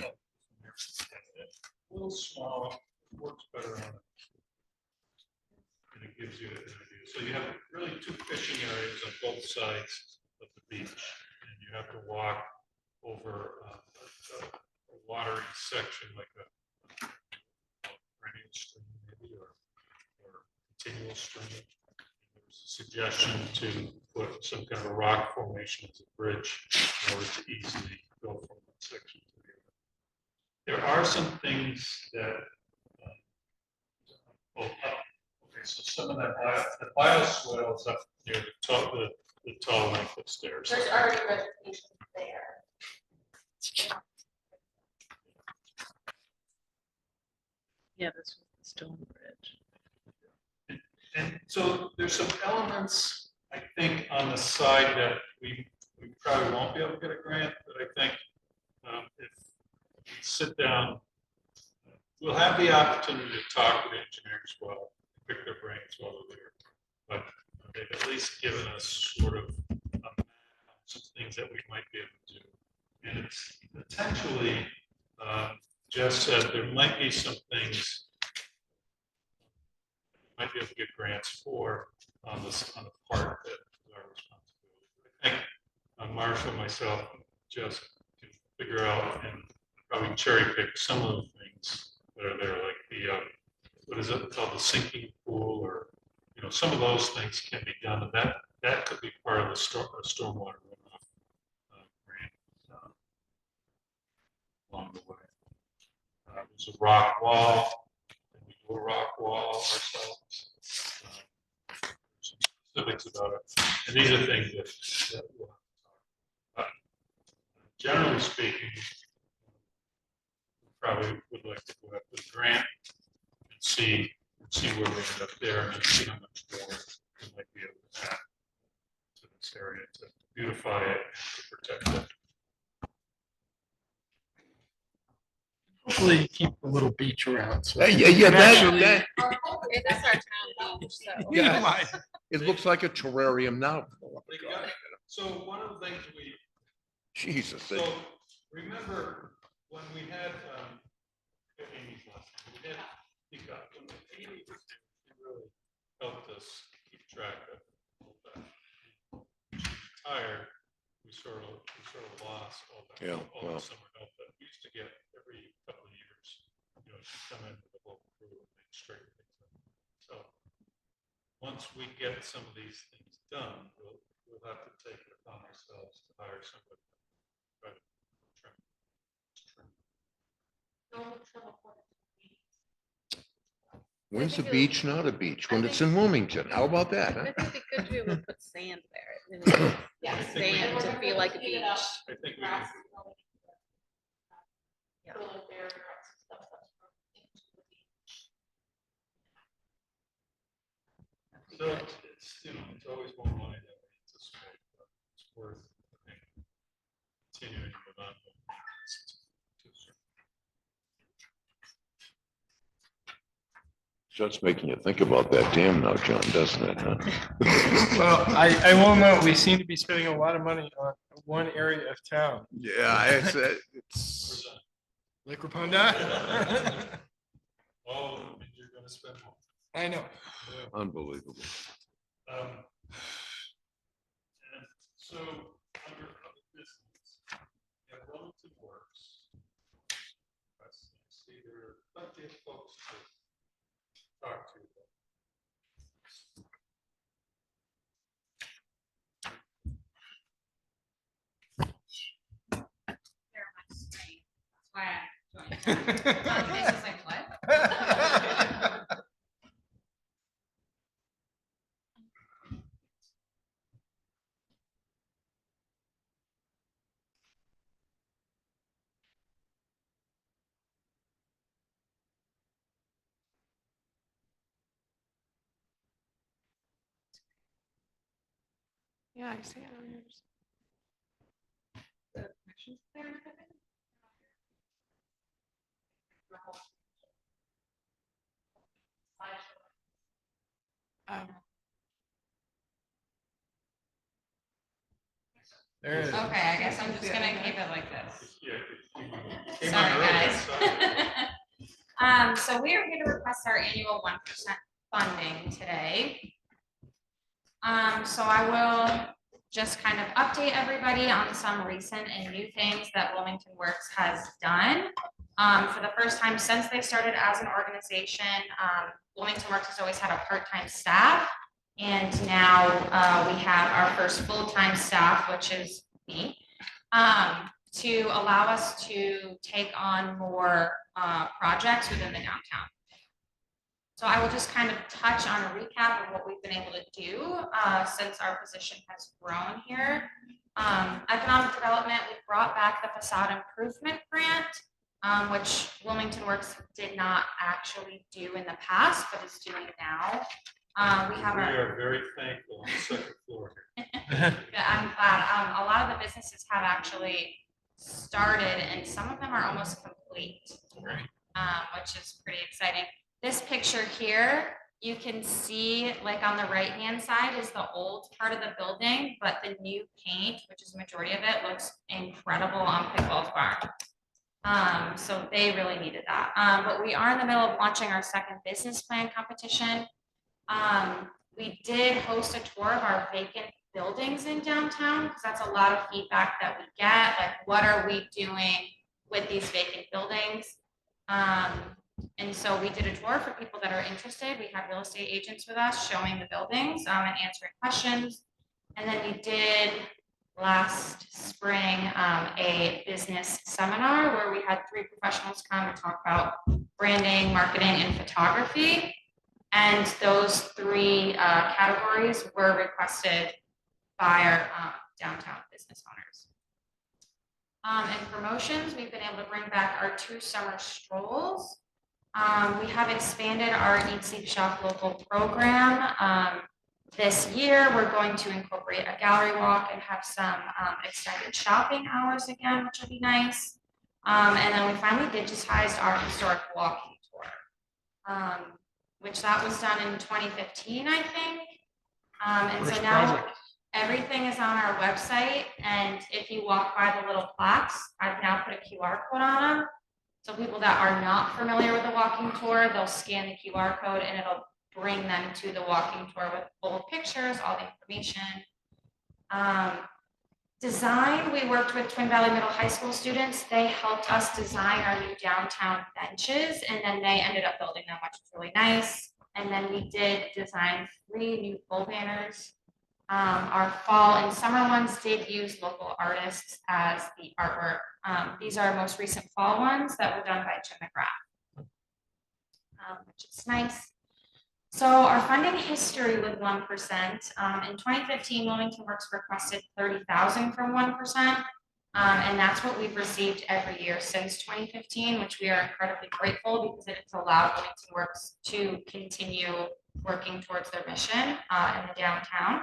A little small, works better on it. And it gives you an idea. So you have really two fishing areas on both sides of the beach. And you have to walk over a watery section like a perennial stream maybe, or continual stream. There's a suggestion to put some kind of a rock formation as a bridge in order to easily go from one section to the other. There are some things that, okay, so some of that the bioswale is up near the tall length of stairs.
There's already vegetation there.
Yeah, this was the stone bridge.
And so there's some elements, I think, on the side that we probably won't be able to get a grant, but I think if we sit down, we'll have the opportunity to talk with engineers while, pick their brains while they're there. But they've at least given us sort of some things that we might be able to do. And it's potentially, Jess said, there might be some things might be able to get grants for on the part that is our responsibility. I think Marshall, myself, just can figure out and probably cherry pick some of the things that are there, like the what is it called, the sinking pool, or some of those things can be done, and that could be part of the stormwater runoff grant along the way. There's a rock wall. We do a rock wall ourselves. Some specifics about it, and these are things that we'll have to talk about. Generally speaking, we probably would like to go after the grant and see where we end up there, and see how much more we might be able to add to this area to beautify it and to protect it.
Hopefully you keep a little beach around. So
Yeah,
actually-
that,
That's our town beach, so.
yeah, it looks like a terrarium now.
So one of the things
Jesus.
so remember when we had Amy's last time, we had Amy was there, she really helped us keep track of all that. When she retired, we sort of lost all that,
Yeah,
all
well.
the summer help that we used to get every couple of years. She'd come in with a whole crew and they'd straighten things up. So once we get some of these things done, we'll have to take it upon ourselves to hire somebody. to try to trim.
When's the beach not a beach? When it's in Wilmington. How about that?
I
Huh?
think it'd be good to be able to put sand there.
Yeah.
Sand to feel like a beach.
I think we can.
Yeah.
So it's, it's always more money than we anticipate, but it's worth, I think, continuing with that.
Just making you think about that dam now, John, doesn't it? Huh?
Well, I will note, we seem to be spending a lot of money on one area of town,
Yeah, it's
Lake Raponda.
Oh, you're gonna spend more.
I know.
unbelievable.
And so, under other business, you have Wilmington Works. I see there are plenty of folks to talk to.
Why I joined. It's just like, what?
Yeah, I see it on yours.
There it is.
Okay, I guess I'm just gonna keep it like this.
Yeah. Came
Sorry,
on earlier,
guys. So we are here to request our annual 1% funding today. So I will just kind of update everybody on some recent and new things that Wilmington Works has done. For the first time since they started as an organization, Wilmington Works has always had a part-time staff. And now we have our first full-time staff, which is me, to allow us to take on more projects within the downtown. So I will just kind of touch on a recap of what we've been able to do since our position has grown here. Economic development, we brought back the facade improvement grant, which Wilmington Works did not actually do in the past, but is doing now. We
are very thankful on the second floor.
Yeah, I'm glad. A lot of the businesses have actually started, and some of them are almost complete, which is pretty exciting. This picture here, you can see, like on the right-hand side is the old part of the building, but the new paint, which is the majority of it, looks incredible on Pickles Farm. So they really needed that. But we are in the middle of launching our second business plan competition. We did host a tour of our vacant buildings in downtown, because that's a lot of feedback that we get, like what are we doing with these vacant buildings? And so we did a tour for people that are interested. We had real estate agents with us showing the buildings and answering questions. And then we did last spring a business seminar where we had 3 professionals come and talk about branding, marketing, and photography. And those 3 categories were requested by our downtown business owners. And promotions, we've been able to bring back our 2 summer strolls. We have expanded our Eat, Sleep, Shop local program. This year, we're going to incorporate a gallery walk and have some extended shopping hours again, which will be nice. And then we finally digitized our historic walking tour, which that was done in 2015, I think. And so now everything is on our website. And if you walk by the little plaques, I've now put a QR code on them. So people that are not familiar with the walking tour, they'll scan the QR code and it'll bring them to the walking tour with full pictures, all the information. Design, we worked with Twin Valley Middle High School students. They helped us design our new downtown benches, and then they ended up building them, which was really nice. And then we did design 3 new pole banners. Our fall and summer ones did use local artists as the artwork. These are our most recent fall ones that were done by Jim McGrath, which is nice. So our funding history with 1%, in 2015, Wilmington Works requested $30,000 from 1%, and that's what we've received every year since 2015, which we are incredibly grateful because it's allowed Wilmington Works to continue
working towards their mission in the downtown.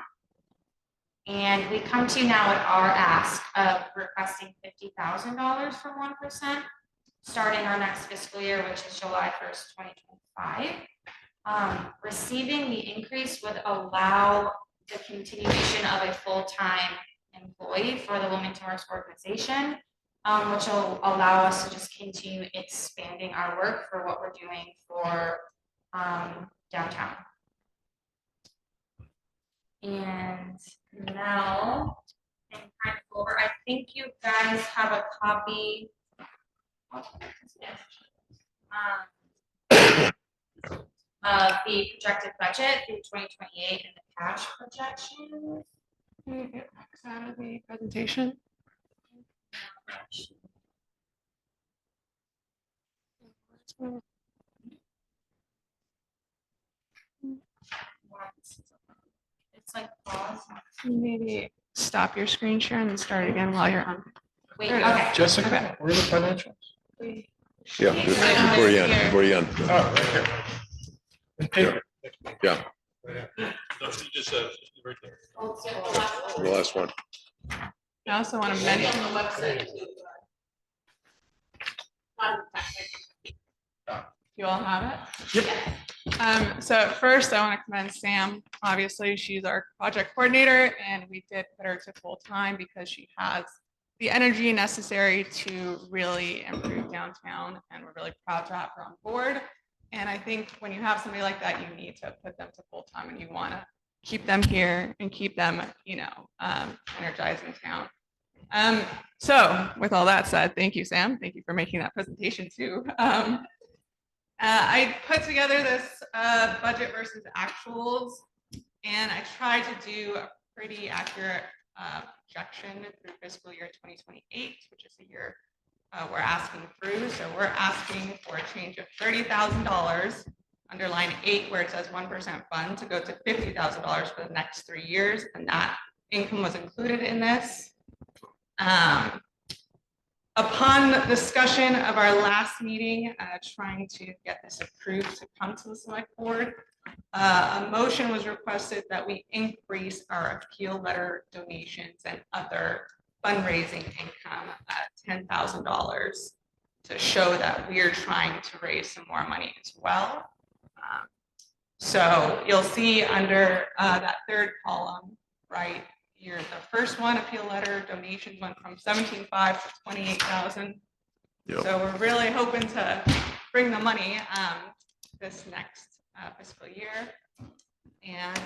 And we come to you now at our ask of requesting $50,000 for 1%, starting our next fiscal year, which is July 1st, 2025. Receiving the increase would allow the continuation of a full-time employee for the Wilmington Works organization, which will allow us to just continue expanding our work for what we're doing for downtown. And now, and kind of over, I think you guys have a copy of the projected budget through 2028 and the cash projection.
Can you get X out of the presentation?
It's like pause.
Maybe stop your screen share and then start again while you're on.
Wait,
There it is.
okay.
Jessica, where are the financials?
Yeah, before you end, before you end.
Oh, right here. In paper.
Yeah,
No, she just said, right there.
the last one.
I also want to mention
the website.
you all have it. So first, I want to commend Sam. Obviously, she's our project coordinator, and we did put her to full time because she has the energy necessary to really improve downtown, and we're really proud to have her on board. And I think when you have somebody like that, you need to put them to full time, and you want to keep them here and keep them, energized in town. So with all that said, thank you, Sam. Thank you for making that presentation too. I put together this budget versus actuals, and I tried to do a pretty accurate projection through fiscal year 2028, which is the year we're asking through. So we're asking for a change of $30,000 under line 8, where it says 1% fund, to go to $50,000 for the next 3 years, and that income was included in this. Upon discussion of our last meeting, trying to get this approved to come to the select board, a motion was requested that we increase our appeal letter donations and other fundraising income at $10,000 to show that we're trying to raise some more money as well. So you'll see under that third column, right? The first one, appeal letter donations, went from 17,500 to 28,000.
Yep.
So we're really hoping to bring the money this next fiscal year. And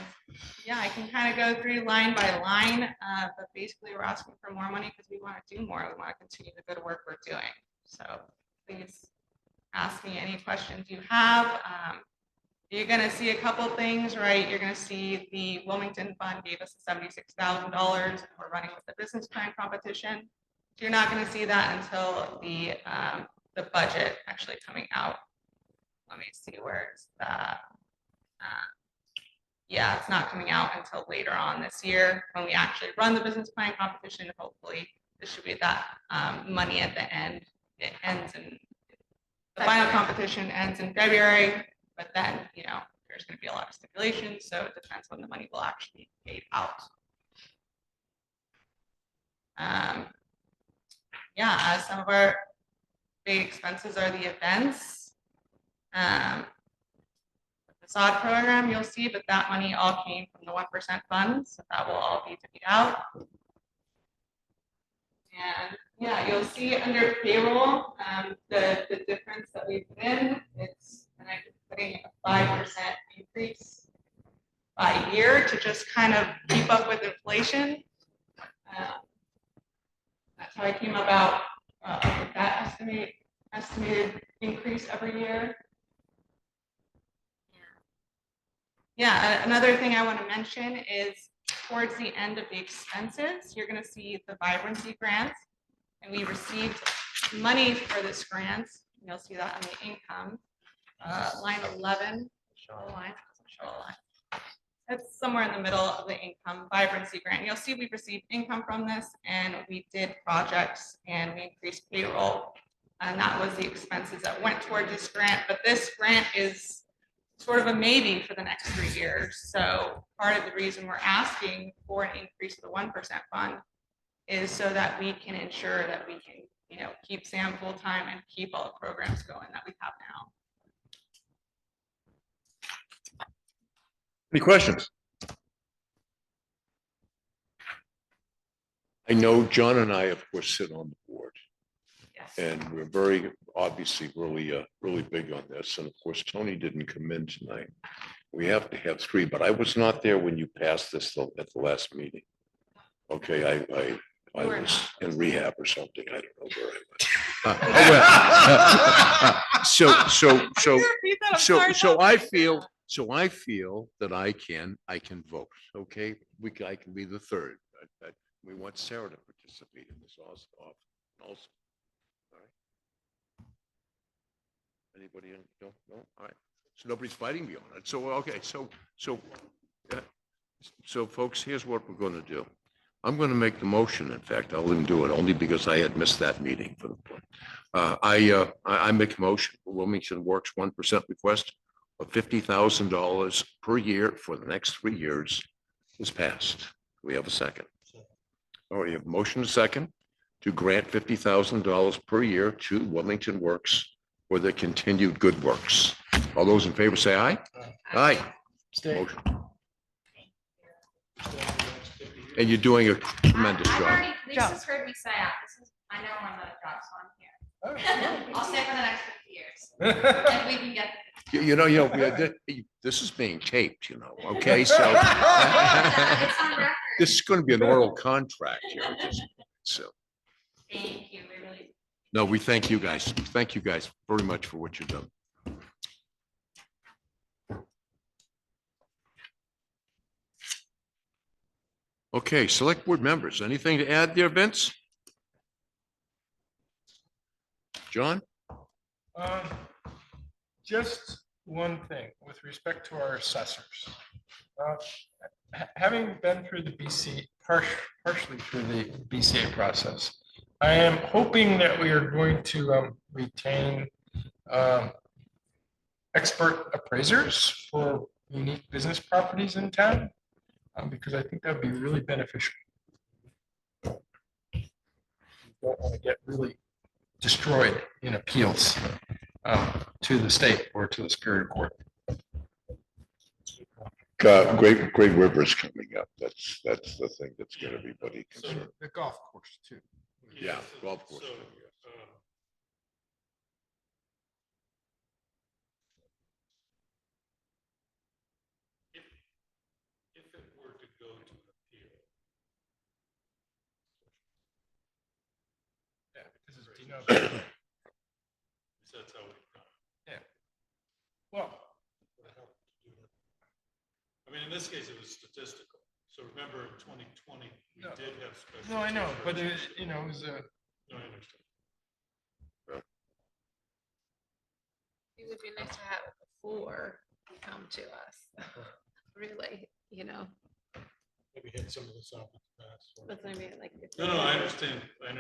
yeah, I can kind of go through line by line, but basically we're asking for more money because we want to do more. We want to continue the good work we're doing. So please ask me any questions you have. You're going to see a couple things, right? You're going to see the Wilmington Fund gave us $76,000. We're running with the business plan competition. You're not going to see that until the budget actually coming out. Let me see, where is that? Yeah, it's not coming out until later on this year when we actually run the business plan competition. Hopefully, this should be that money at the end. It ends in the final competition ends in February. But then, there's going to be a lot of stipulations, so it depends when the money will actually be paid out. Some of our big expenses are the events. The facade program, you'll see, but that money all came from the 1% fund, so that will all be paid out. And yeah, you'll see under payroll, the difference that we put in. It's putting a 5% increase by year to just kind of keep up with inflation. That's how I came about with that estimated increase every year. Yeah, another thing I want to mention is towards the end of the expenses, you're going to see the vibrancy grants, and we received money for this grant. You'll see that on the income. Line 11, show a line, show a line. It's somewhere in the middle of the income vibrancy grant. You'll see we've received income from this, and we did projects and we increased payroll. And that was the expenses that went toward this grant. But this grant is
sort of a maybe for the next 3 years. So part of the reason we're asking for an increase of the 1% fund is so that we can ensure that we can, keep Sam full-time and keep all the programs going that we have now.
Any questions? I know John and I, of course, sit on the board,
Yes.
and we're very, obviously, really big on this. And of course, Tony didn't come in tonight. We have to have 3, but I was not there when you passed this at the last meeting. Okay, I was in rehab or something. I don't know where I went. So I feel that I can vote. Okay, I can be the third. We want Sarah to participate in this also. All right. Anybody? No. All right. So nobody's fighting me on it. So okay. So folks, here's what we're going to do. I'm going to make the motion. In fact, I'll even do it only because I had missed that meeting for the point. I make a motion for Wilmington Works 1% request of $50,000 per year for the next 3 years is passed. We have a second. All right, you have a motion and a second to grant $50,000 per year to Wilmington Works for the continued good works. All those in favor say aye. Aye.
Stay.
Motion. And you're doing a tremendous
I've
job.
already, Lisa's heard me say out. I know I'm on the job, so I'm here. I'll stay for the next 50 years. And we can get.
This is being taped, okay? So
It's on record.
this is going to be an oral contract here. So,
Thank you, we really.
no, we thank you guys. Thank you guys very much for what you've done. Okay, select board members, anything to add there, Vince? John?
Just one thing with respect to our assessors. Having been through the partially through the BCA process, I am hoping that we are going to retain expert appraisers for unique business properties in town, because I think that would be really beneficial. You don't want to get really destroyed in appeals to the state or to the Superior Court.
Great River's coming up. That's the thing that's going to be buddy
So
concerned.
the golf course too.
Yeah, golf course.
So, if it were to go to an appeal.
Yeah, because it's Dino.
That's how we.
Yeah. Well,
I mean, in this case, it was statistical. So remember, in 2020, we
No.
did have special.
no, I know, but it
assessors.
was a.
No, I understand.
It would be nice to have it before you come to us. Really,
Maybe hit some of this off in the past.
that's what I mean, like. if
No,
they-
I understand. I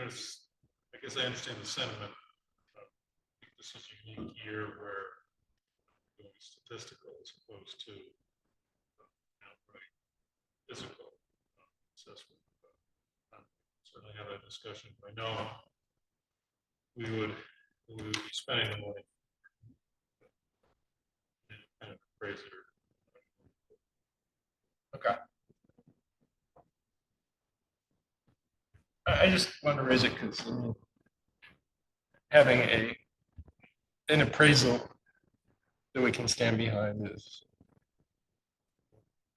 guess I understand the sentiment. This is a unique year where doing statistical as opposed to outright physical assessment. Certainly have that discussion. I know we would be spending the money. Kind of appraiser.
Okay. I just wanted to raise it because having an appraisal that we can stand behind is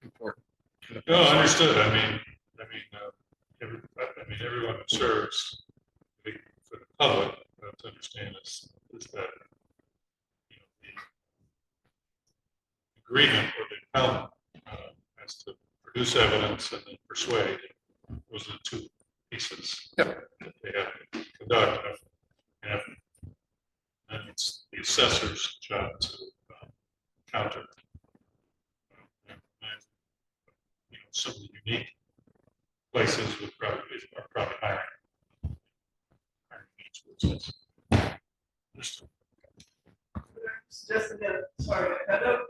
important.
No, understood. I mean, everyone who serves for the public, to understand is that the agreement or the appellant has to produce evidence and then persuade. Those are the two pieces that they have to conduct. And it's the assessor's job to counter. Some of the unique places are probably hiring needs, which is
Just again, sorry, I know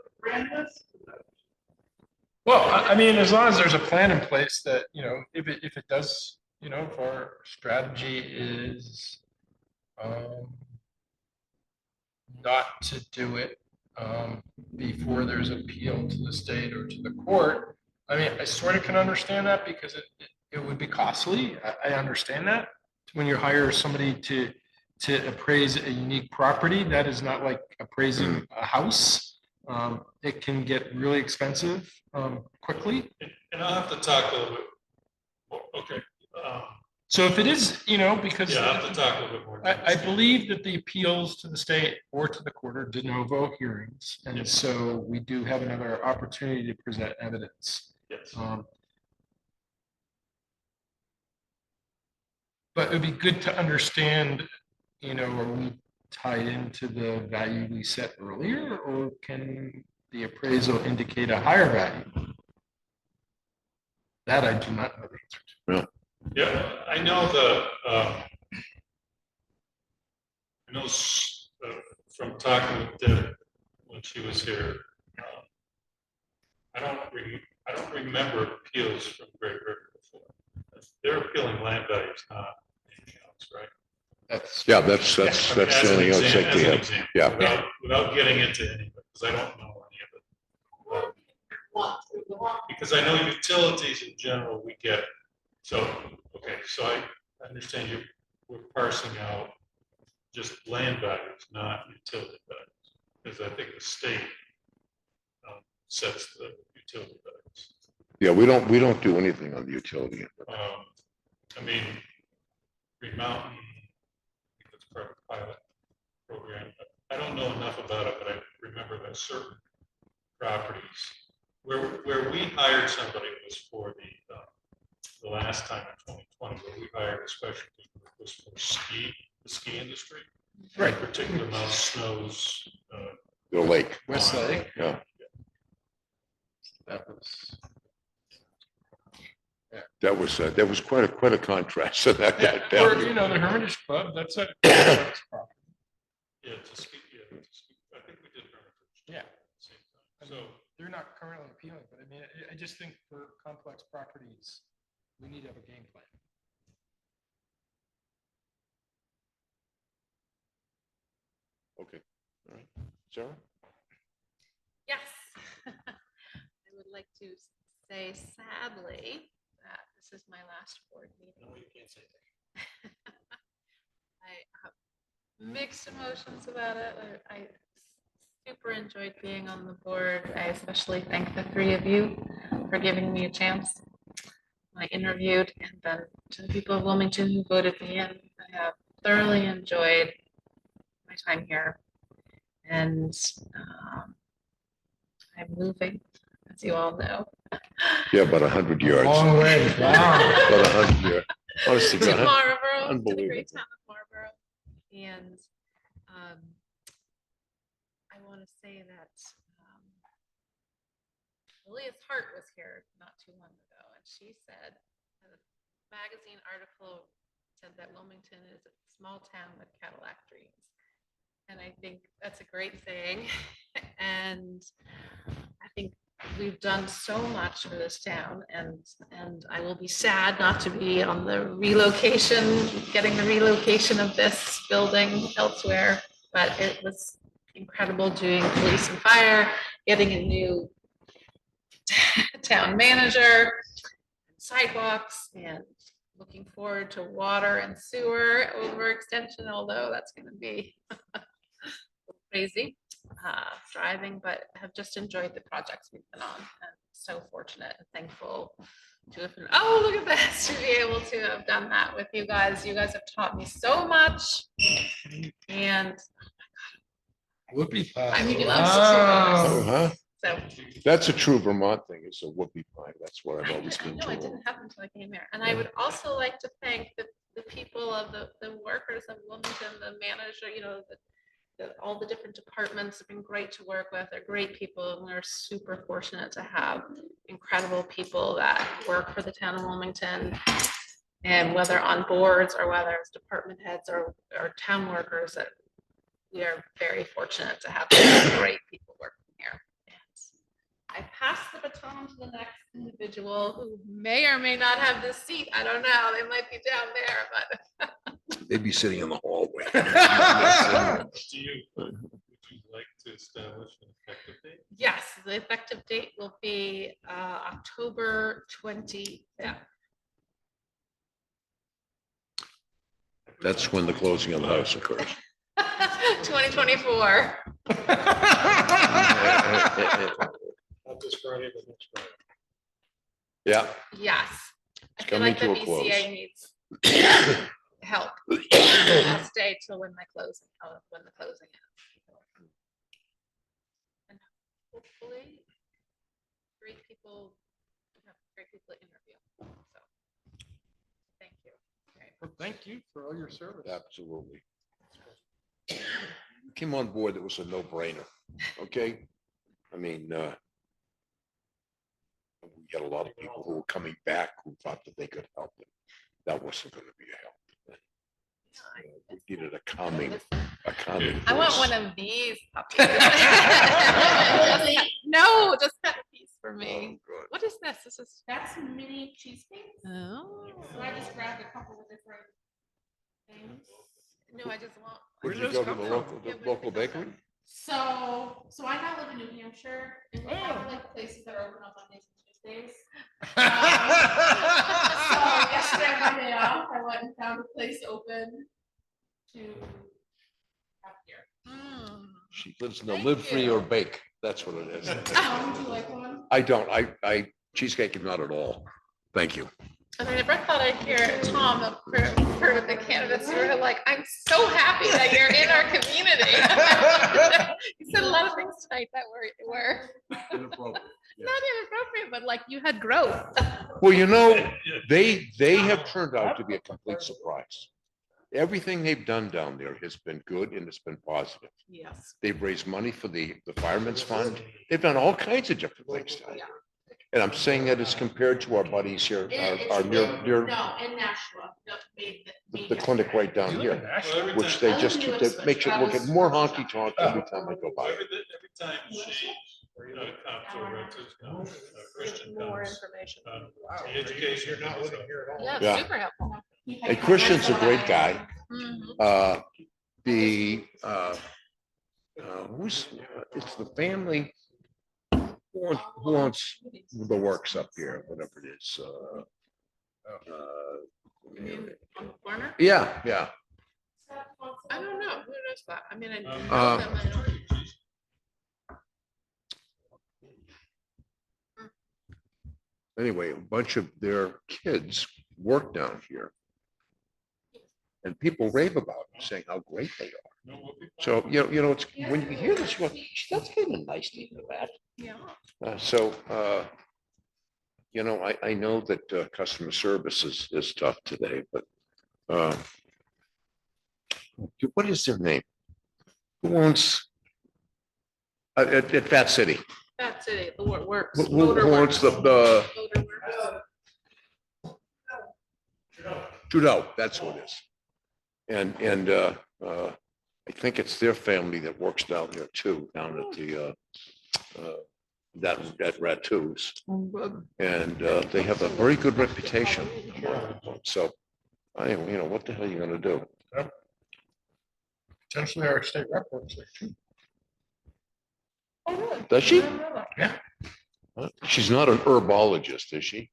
Well, I mean, as long as there's a plan in place that, you know, if it does, you know, if our strategy is not to do it before there's appeal to the state or to the court, I mean, I sort of can understand that because it would be costly. I understand that. When you hire somebody to appraise a unique property, that is not like appraising a house. It can get really expensive quickly.
And I'll have to talk a little bit. Okay.
So if it is, you know, because
Yeah, I'll have to talk a little bit more.
I believe that the appeals to the state or to the court are de novo hearings. And
Yep.
so we do have another opportunity to present evidence.
Yes.
But it'd be good to understand, you know, are we tied into the value we set earlier, or can the appraisal indicate a higher value? That I do not know the answer to.
Yeah, I know from talking with Deb when she was here, I don't remember appeals from Great River before. They're appealing land values, not anything else, right?
That's
That's the only
As an
outside they have.
example,
Yeah.
Without getting into any of it, because I don't know any of it. Because I know utilities in general, we get, so, okay, so I understand we're parsing out just land values, not utility values. Because I think the state sets the utility values.
Yeah, we don't do anything on the utility.
I mean, Green Mountain, I think that's part of the pilot program. I don't know enough about it, but I remember that certain properties where we hired somebody was for the last time in 2020, where we hired a specialty was for the ski industry.
Right.
Particular amount of snows.
The lake.
West Lake.
Yeah. That was quite a contrast to that.
Yeah, or, you know, the Hermitage Club, that's a.
Yeah, to speak, I think we did.
Yeah.
Same time. So.
They're not currently appealing, but I mean, I just think for complex properties, we need to have a game plan.
Okay. All right. Sarah?
Yes. I would like to say sadly that this is my last board meeting.
No, you can't say that.
I have mixed emotions about it. I super enjoyed being on the board. I especially thank the three of you for giving me a chance. I interviewed, and then to the people of Wilmington who voted me in, I have thoroughly enjoyed my time here. And I'm moving, as you all know.
Yeah, about 100 yards.
Long way. Wow.
About 100 yards. Honestly,
To
God,
Marlboro, to the
unbelievable.
great town of Marlboro. And I want to say that Lia's Hart was here not too long ago, and she said, a magazine article said that Wilmington is a small town with Cadillac dreams. And I think that's a great thing. And I think we've done so much for this town, and I will be sad not to be on the relocation, getting the relocation of this building elsewhere, but it was incredible doing police and fire, getting a new town manager, sidewalks, and looking forward to water and sewer overextension, although that's going to be crazy driving, but have just enjoyed the projects we've been on. And so fortunate and thankful to have been, oh, look at this, to be able to have done that with you guys. You guys have taught me so much. And
Whoopie pie.
I mean,
Oh, huh?
so
That's a true Vermont thing. It's a whoopie pie. That's what I've always
I
been
know it
told.
didn't happen until I came here. And I would also like to thank the people of the workers of Wilmington, the manager, you know, all the different departments have been great to work with. They're great people, and we're super fortunate to have incredible people that work for the town of Wilmington. And whether on boards or whether it's department heads or town workers, that we are very fortunate to have great people working here. And I pass the baton to the next individual who may or may not have this seat. I don't know. They might be down there, but
They'd be sitting in the hallway.
Do you, would you like to establish an effective date?
yes, the effective date will be October 25th.
That's when the closing of the house occurs.
2024.
Not this Friday, but next Friday.
Yeah.
Yes. I feel
coming
like the
to a close.
BCA needs help. I'll stay till when the closing is. And hopefully, great people interview. So, thank you. Okay.
Well, thank you for all your service.
Absolutely. Came on board, it was a no-brainer, okay? I mean, we got a lot of people who were coming back who thought that they could help. And that wasn't gonna be a help. We needed a calming.
I want one of these puppies. No, just have a piece for me.
Oh,
What is this? This is.
That's mini cheesecakes.
Oh.
So I just grabbed a couple of different things.
No, I just want.
Where'd you
Where
go
does
to
it
the
come from?
local bakery?
So I now live in New Hampshire and we have like places that are open on Mondays and Tuesdays. So yesterday on my day off, I went and found a place open to have here.
She lives in the
Thank
live free
you.
or bake. That's what it is.
Would you like one?
I don't, I cheesecake not at all. Thank you.
I mean, I never thought I'd hear Tom, a part of the candidates, who were like, I'm so happy that you're in our community. You said a lot of things tonight that were not inappropriate, but like you had growth.
Well, you know, they have turned out to be a complete surprise. Everything they've done down there has been good and it's been positive.
Yes.
They've raised money for the Fireman's Fund. They've done all kinds of different things down there. And I'm saying that as compared to our buddies here, our near,
No, in Nashua.
the clinic right down here, which they just keep, they make it look at more honky tonk every time I go by.
Every time she comes or Christian
More
comes,
information.
the education.
You're not living here at all.
Yeah,
Yeah.
super helpful.
And Christian's a great guy.
Mhm.
It's the family who owns the works up here, whatever it is.
You mean on the corner?
Yeah.
I don't know. Who knows that? I mean, I know
Uh,
them. I know.
Anyway, a bunch of their kids work down here. And people rave about them, saying how great they are. So, you know, it's, when you hear this, you go, that's kind of nice to hear that.
Yeah.
You know, I know that customer service is tough today, but what is their name? Who owns at Fat City?
That's it. The word works.
Who owns the Trudeau? That's who it is. And I think it's their family that works down there too, down at the that Ratu's. And they have a very good reputation. So you know, what the hell are you gonna do?
Potentially our state rep works there too.
Does she?
Yeah.
She's not an herbologist, is she?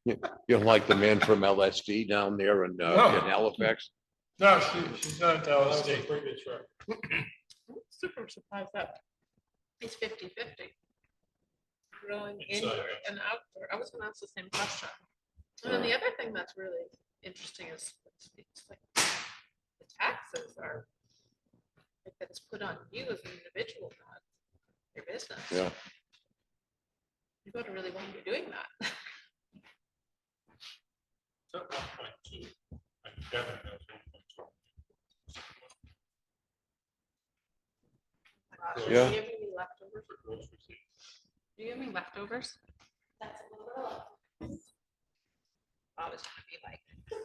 You know, like the man from LSD down there in Halifax?
No, she's not
That was a
LSD.
previous rep.
Super surprised that it's 50-50. Growing
Inside.
indoor and outdoor. I was gonna ask the same question. And then the other thing that's really interesting is it's like the taxes are like that's put on you as an individual, not your business.
Yeah.
You gotta really want to be doing that.
So 1.2. And Kevin knows 1.2.
Yeah.
Do you have any leftovers?
For grocery receipts.
Do you have any leftovers?
That's a little bit of.
I was gonna be like, so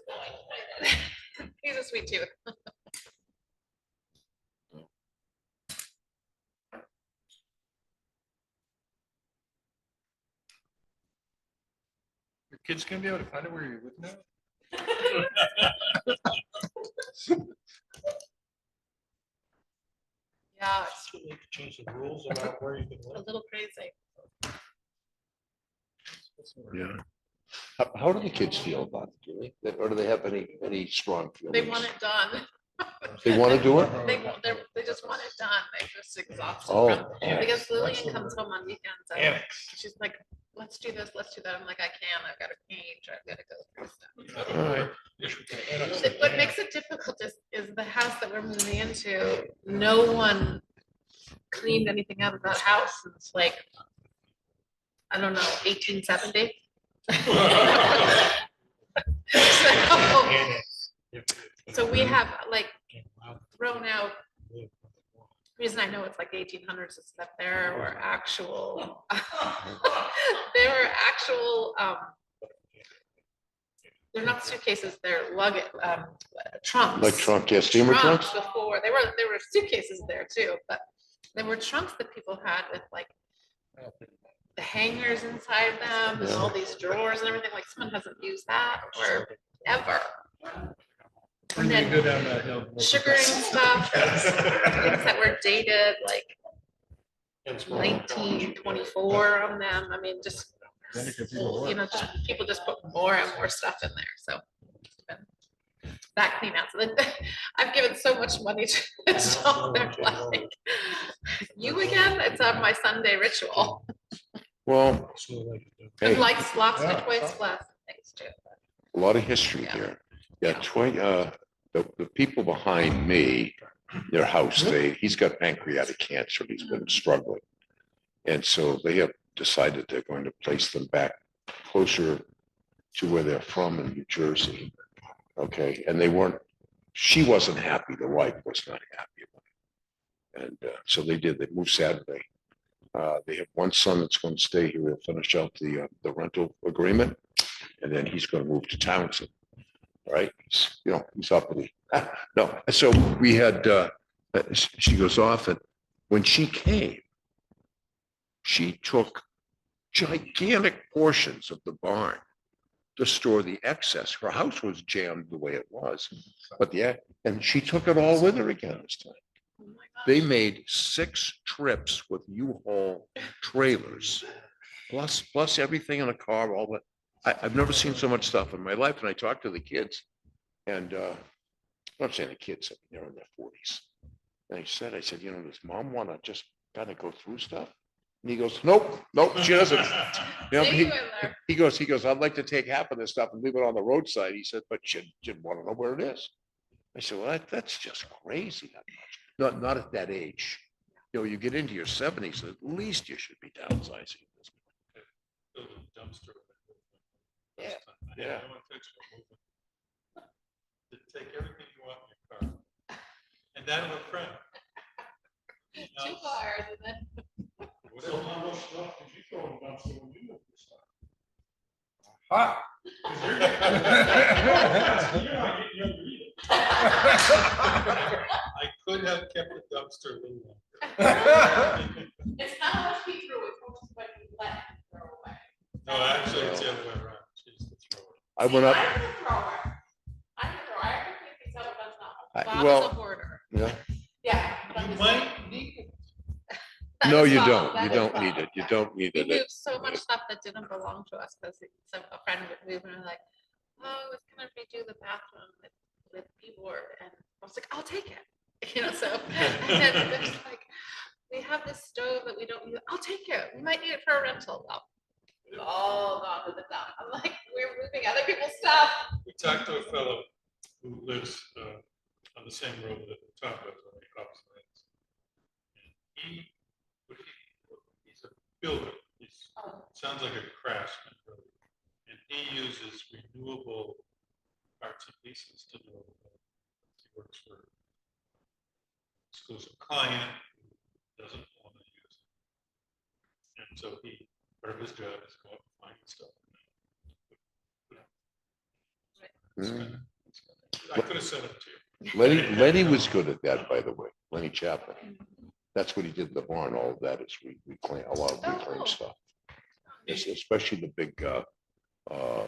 excited. He's a sweet tooth.
Kids gonna be able to find out where you live now?
Yeah,
Too late to change the rules about where you can
it's a
live.
little crazy.
Yeah. How do the kids feel about it, Julie? Or do they have any strong feelings?
They want it done.
They want to do it?
They just want it done. They're just exhausted
Oh,
from, because Lillian comes home on weekends and
Annex.
she's like, let's do this, let's do that. I'm like, I can't, I've got a cage, I've got to go through stuff.
all right.
What makes it difficult is the house that we're moving into, no one cleaned anything out of that house since like, I don't know, 1870. So we have like thrown out, reason I know it's like 1800s is that there were actual, they're not suitcases, they're luggage, trunks.
Like trunk, yeah, steamer trunks?
Before, there were suitcases there too, but there were trunks that people had with like the hangers inside them and all these drawers and everything, like someone hasn't used that forever. And then
Go down that hill.
sugaring stuff, things that were dated like 1924 on them. I mean, just, just people just put more and more stuff in there. So it's been that clean out. So then I've given so much money to it. So they're like, you again? It's on my Sunday ritual.
Well, hey,
And like lots of toys, glass things too.
a lot of history here. Yeah, the people behind me, their house, he's got pancreatic cancer. He's been struggling. And so they have decided they're going to place them back closer to where they're from in New Jersey. Okay, and she wasn't happy. The wife was not happy about it. And so they moved Saturday. They have one son that's going to stay here. He'll finish out the rental agreement, and then he's going to move to Townsend. Right? He's uppity. No, so we had, she goes off, and when she came, she took gigantic portions of the barn to store the excess. Her house was jammed the way it was, and she took it all with her again this time.
Oh my gosh.
They made 6 trips with U-Haul trailers, plus everything in a car, all that. I've never seen so much stuff in my life. And I talked to the kids, and I'm not saying the kids, they're in their 40s. And I said, does mom want to just kind of go through stuff? And he goes, nope, she doesn't. He goes, I'd like to take half of this stuff and leave it on the roadside. He said, but you want to know where it is. I said, well, that's just crazy. Not at that age. You get into your 70s, at least you should be downsizing.
Build a dumpster.
Yeah.
Yeah.
To take everything you want in your car. And that of a friend.
2 cars and then.
So how much stuff did you throw in the dumpster when you moved this stuff?
Hot.
You're not getting younger either. I could have kept the dumpster a little longer.
It's not how much we threw, it's how much what we let throw away.
No, actually, it's the other way around. She's the thrower.
I went up.
I'm the thrower. I have to keep these other ones not.
I-
Bob's
well-
a hoarder.
Yeah.
Yeah. but I'm
You
just
might
saying,
need it.
that
No,
is
you
Bob,
don't.
that
You
is
don't
Bob.
need it. You don't need
We
it.
moved so much stuff that didn't belong to us because a friend would move and we're like, oh, I was gonna redo the bathroom with keyboard, and I was like, I'll take it. So and then it's like, we have this stove that we don't use. I'll take it. We might need it for a rental. Well, we've all gone to the dump. I'm like, we're moving other people's stuff.
We talked to a fellow who lives on the same road that we talked about, on the opposite ends. And he's a builder. Sounds like a craftsman, really. And he uses renewable parts and pieces to do it. He works for an exclusive client who doesn't want to use it. And so part of his job is go out and find stuff. I could have sent it to you.
Lenny was good at that, by the way. Lenny Chapman. That's what he did in the barn. All of that is we clean a lot of reclaimed stuff. Especially the big uh,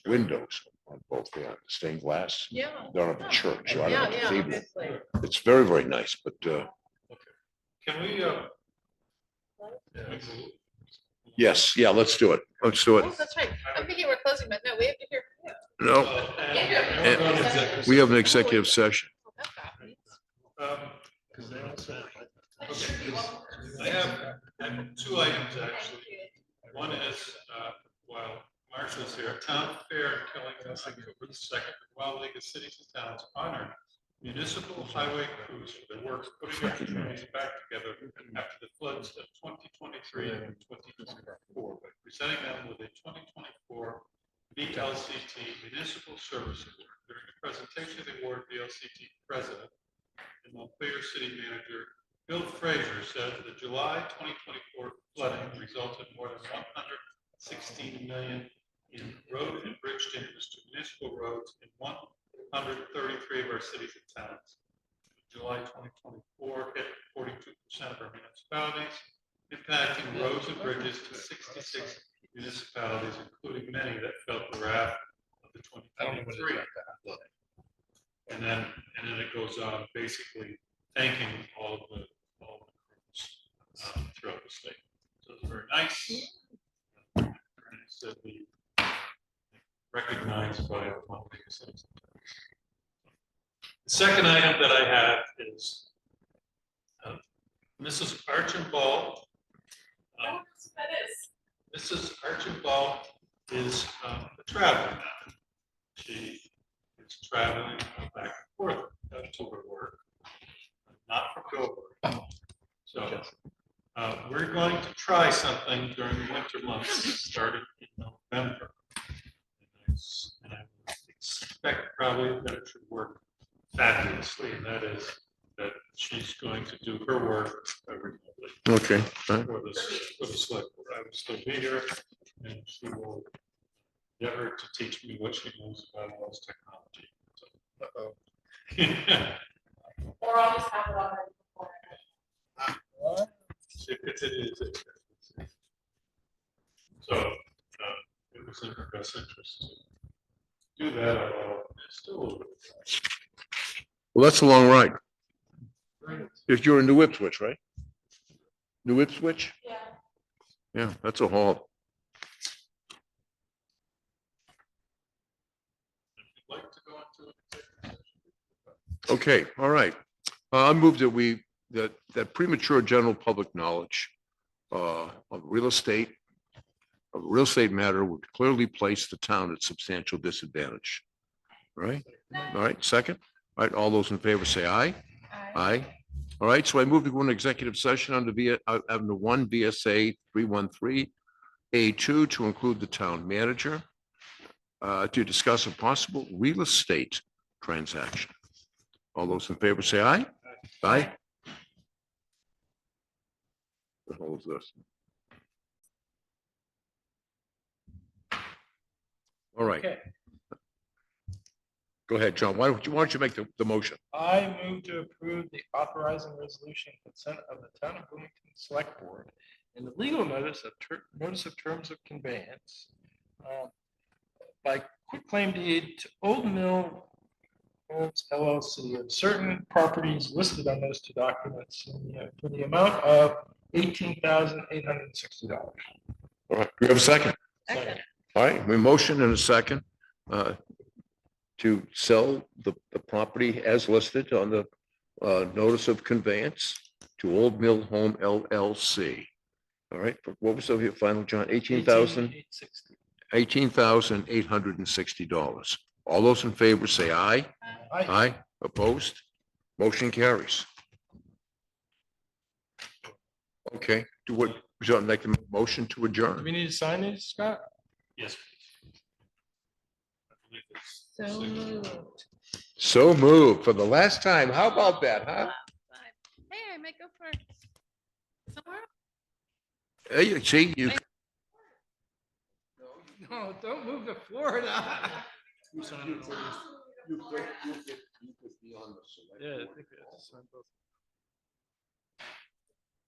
windows on both the stained glass.
Yeah.
They're not a church, so I
Yeah,
don't
yeah,
know.
obviously.
It's very, very nice, but
Can we,
yes, yeah, let's do it. Let's do
Oh,
it.
that's right. I'm thinking we're closing, but no, we have to hear from you.
No,
and we're going to executive
we have an
session.
executive session.
Oh, that's fabulous.
Because they also. Okay, I have two items actually. One is, while Marshall's here, Town Fair in Killington, October the 2nd, the Wild League of Cities and Towns honored municipal highway crews for their work putting our communities back together after the floods of 2023 and 2024, by presenting them with a 2024 VLCT Municipal Service Award. During the presentation of the award, VLCT President and Montpelier City Manager Bill Fraser said the July 2024 flooding resulted in more than $116 million in road and bridge damage to municipal roads in 133 of our cities and towns. July 2024 hit 42% of our municipalities, impacting roads and bridges to 66 municipalities, including many that felt the wrath of the 2023 flooding. And then it goes on basically thanking all of the crews throughout the state. So it's very nice. And it's to be recognized by one of the citizens. The second item that I have is Mrs. Archibald.
That is.
Mrs. Archibald is a traveler now. She is traveling back and forth to her work, not from Dover. So we're going to try something during the winter months, starting in November. And I expect probably that it should work fabulously, and that is that she's going to do her work remotely.
Okay. Fine.
For the select board. I will still be here, and she will endeavor to teach me what she knows about all this technology. So,
Or I'll just have it on before.
it is. So it was in her best interest to do that. Although it's still.
Well, that's a long ride. If you're in New Ipswich, right? New Ipswich?
Yeah.
Yeah, that's a haul.
If you'd like to go into an executive session.
Okay, all right. I move that that premature general public knowledge of real estate matter would clearly place the town at substantial disadvantage. All right, all right, second. All right, all those in favor say aye. Aye. All right, so I move to go into executive session under 1 VSA 313A2 to include the town manager to discuss a possible real estate transaction. All those in favor say aye. Aye. What the hell is this? All right.
Okay.
Go ahead, John. Why don't you make the motion?
I move to approve the authorizing resolution consent of the town of Wilmington Select Board and the legal notice of terms of conveyance by quitclaim deed to Old Mill Homes LLC of certain properties listed on those two documents for the amount of $18,860.
All right, do we have a second?
Second.
All right, we motion and a second to sell the property as listed on the notice of conveyance to Old Mill Home LLC. All right, what was the final, John? $18,860. All those in favor say aye.
Aye.
Aye. Opposed? Motion carries. Okay, do what, John, make the motion to
Do
adjourn?
we need to sign these, Scott?
Yes. I believe it's
So moved.
So moved for the last time. How about that, huh?
Hey, I might go for somewhere.
Hey, you see, you.
No, don't move to Florida.
You could be on the select
Yeah, I
board.
think we have to sign both.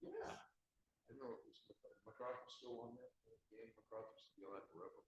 Yeah. I know, McCarthy's still on that. Dan McCarthy's still on that forever.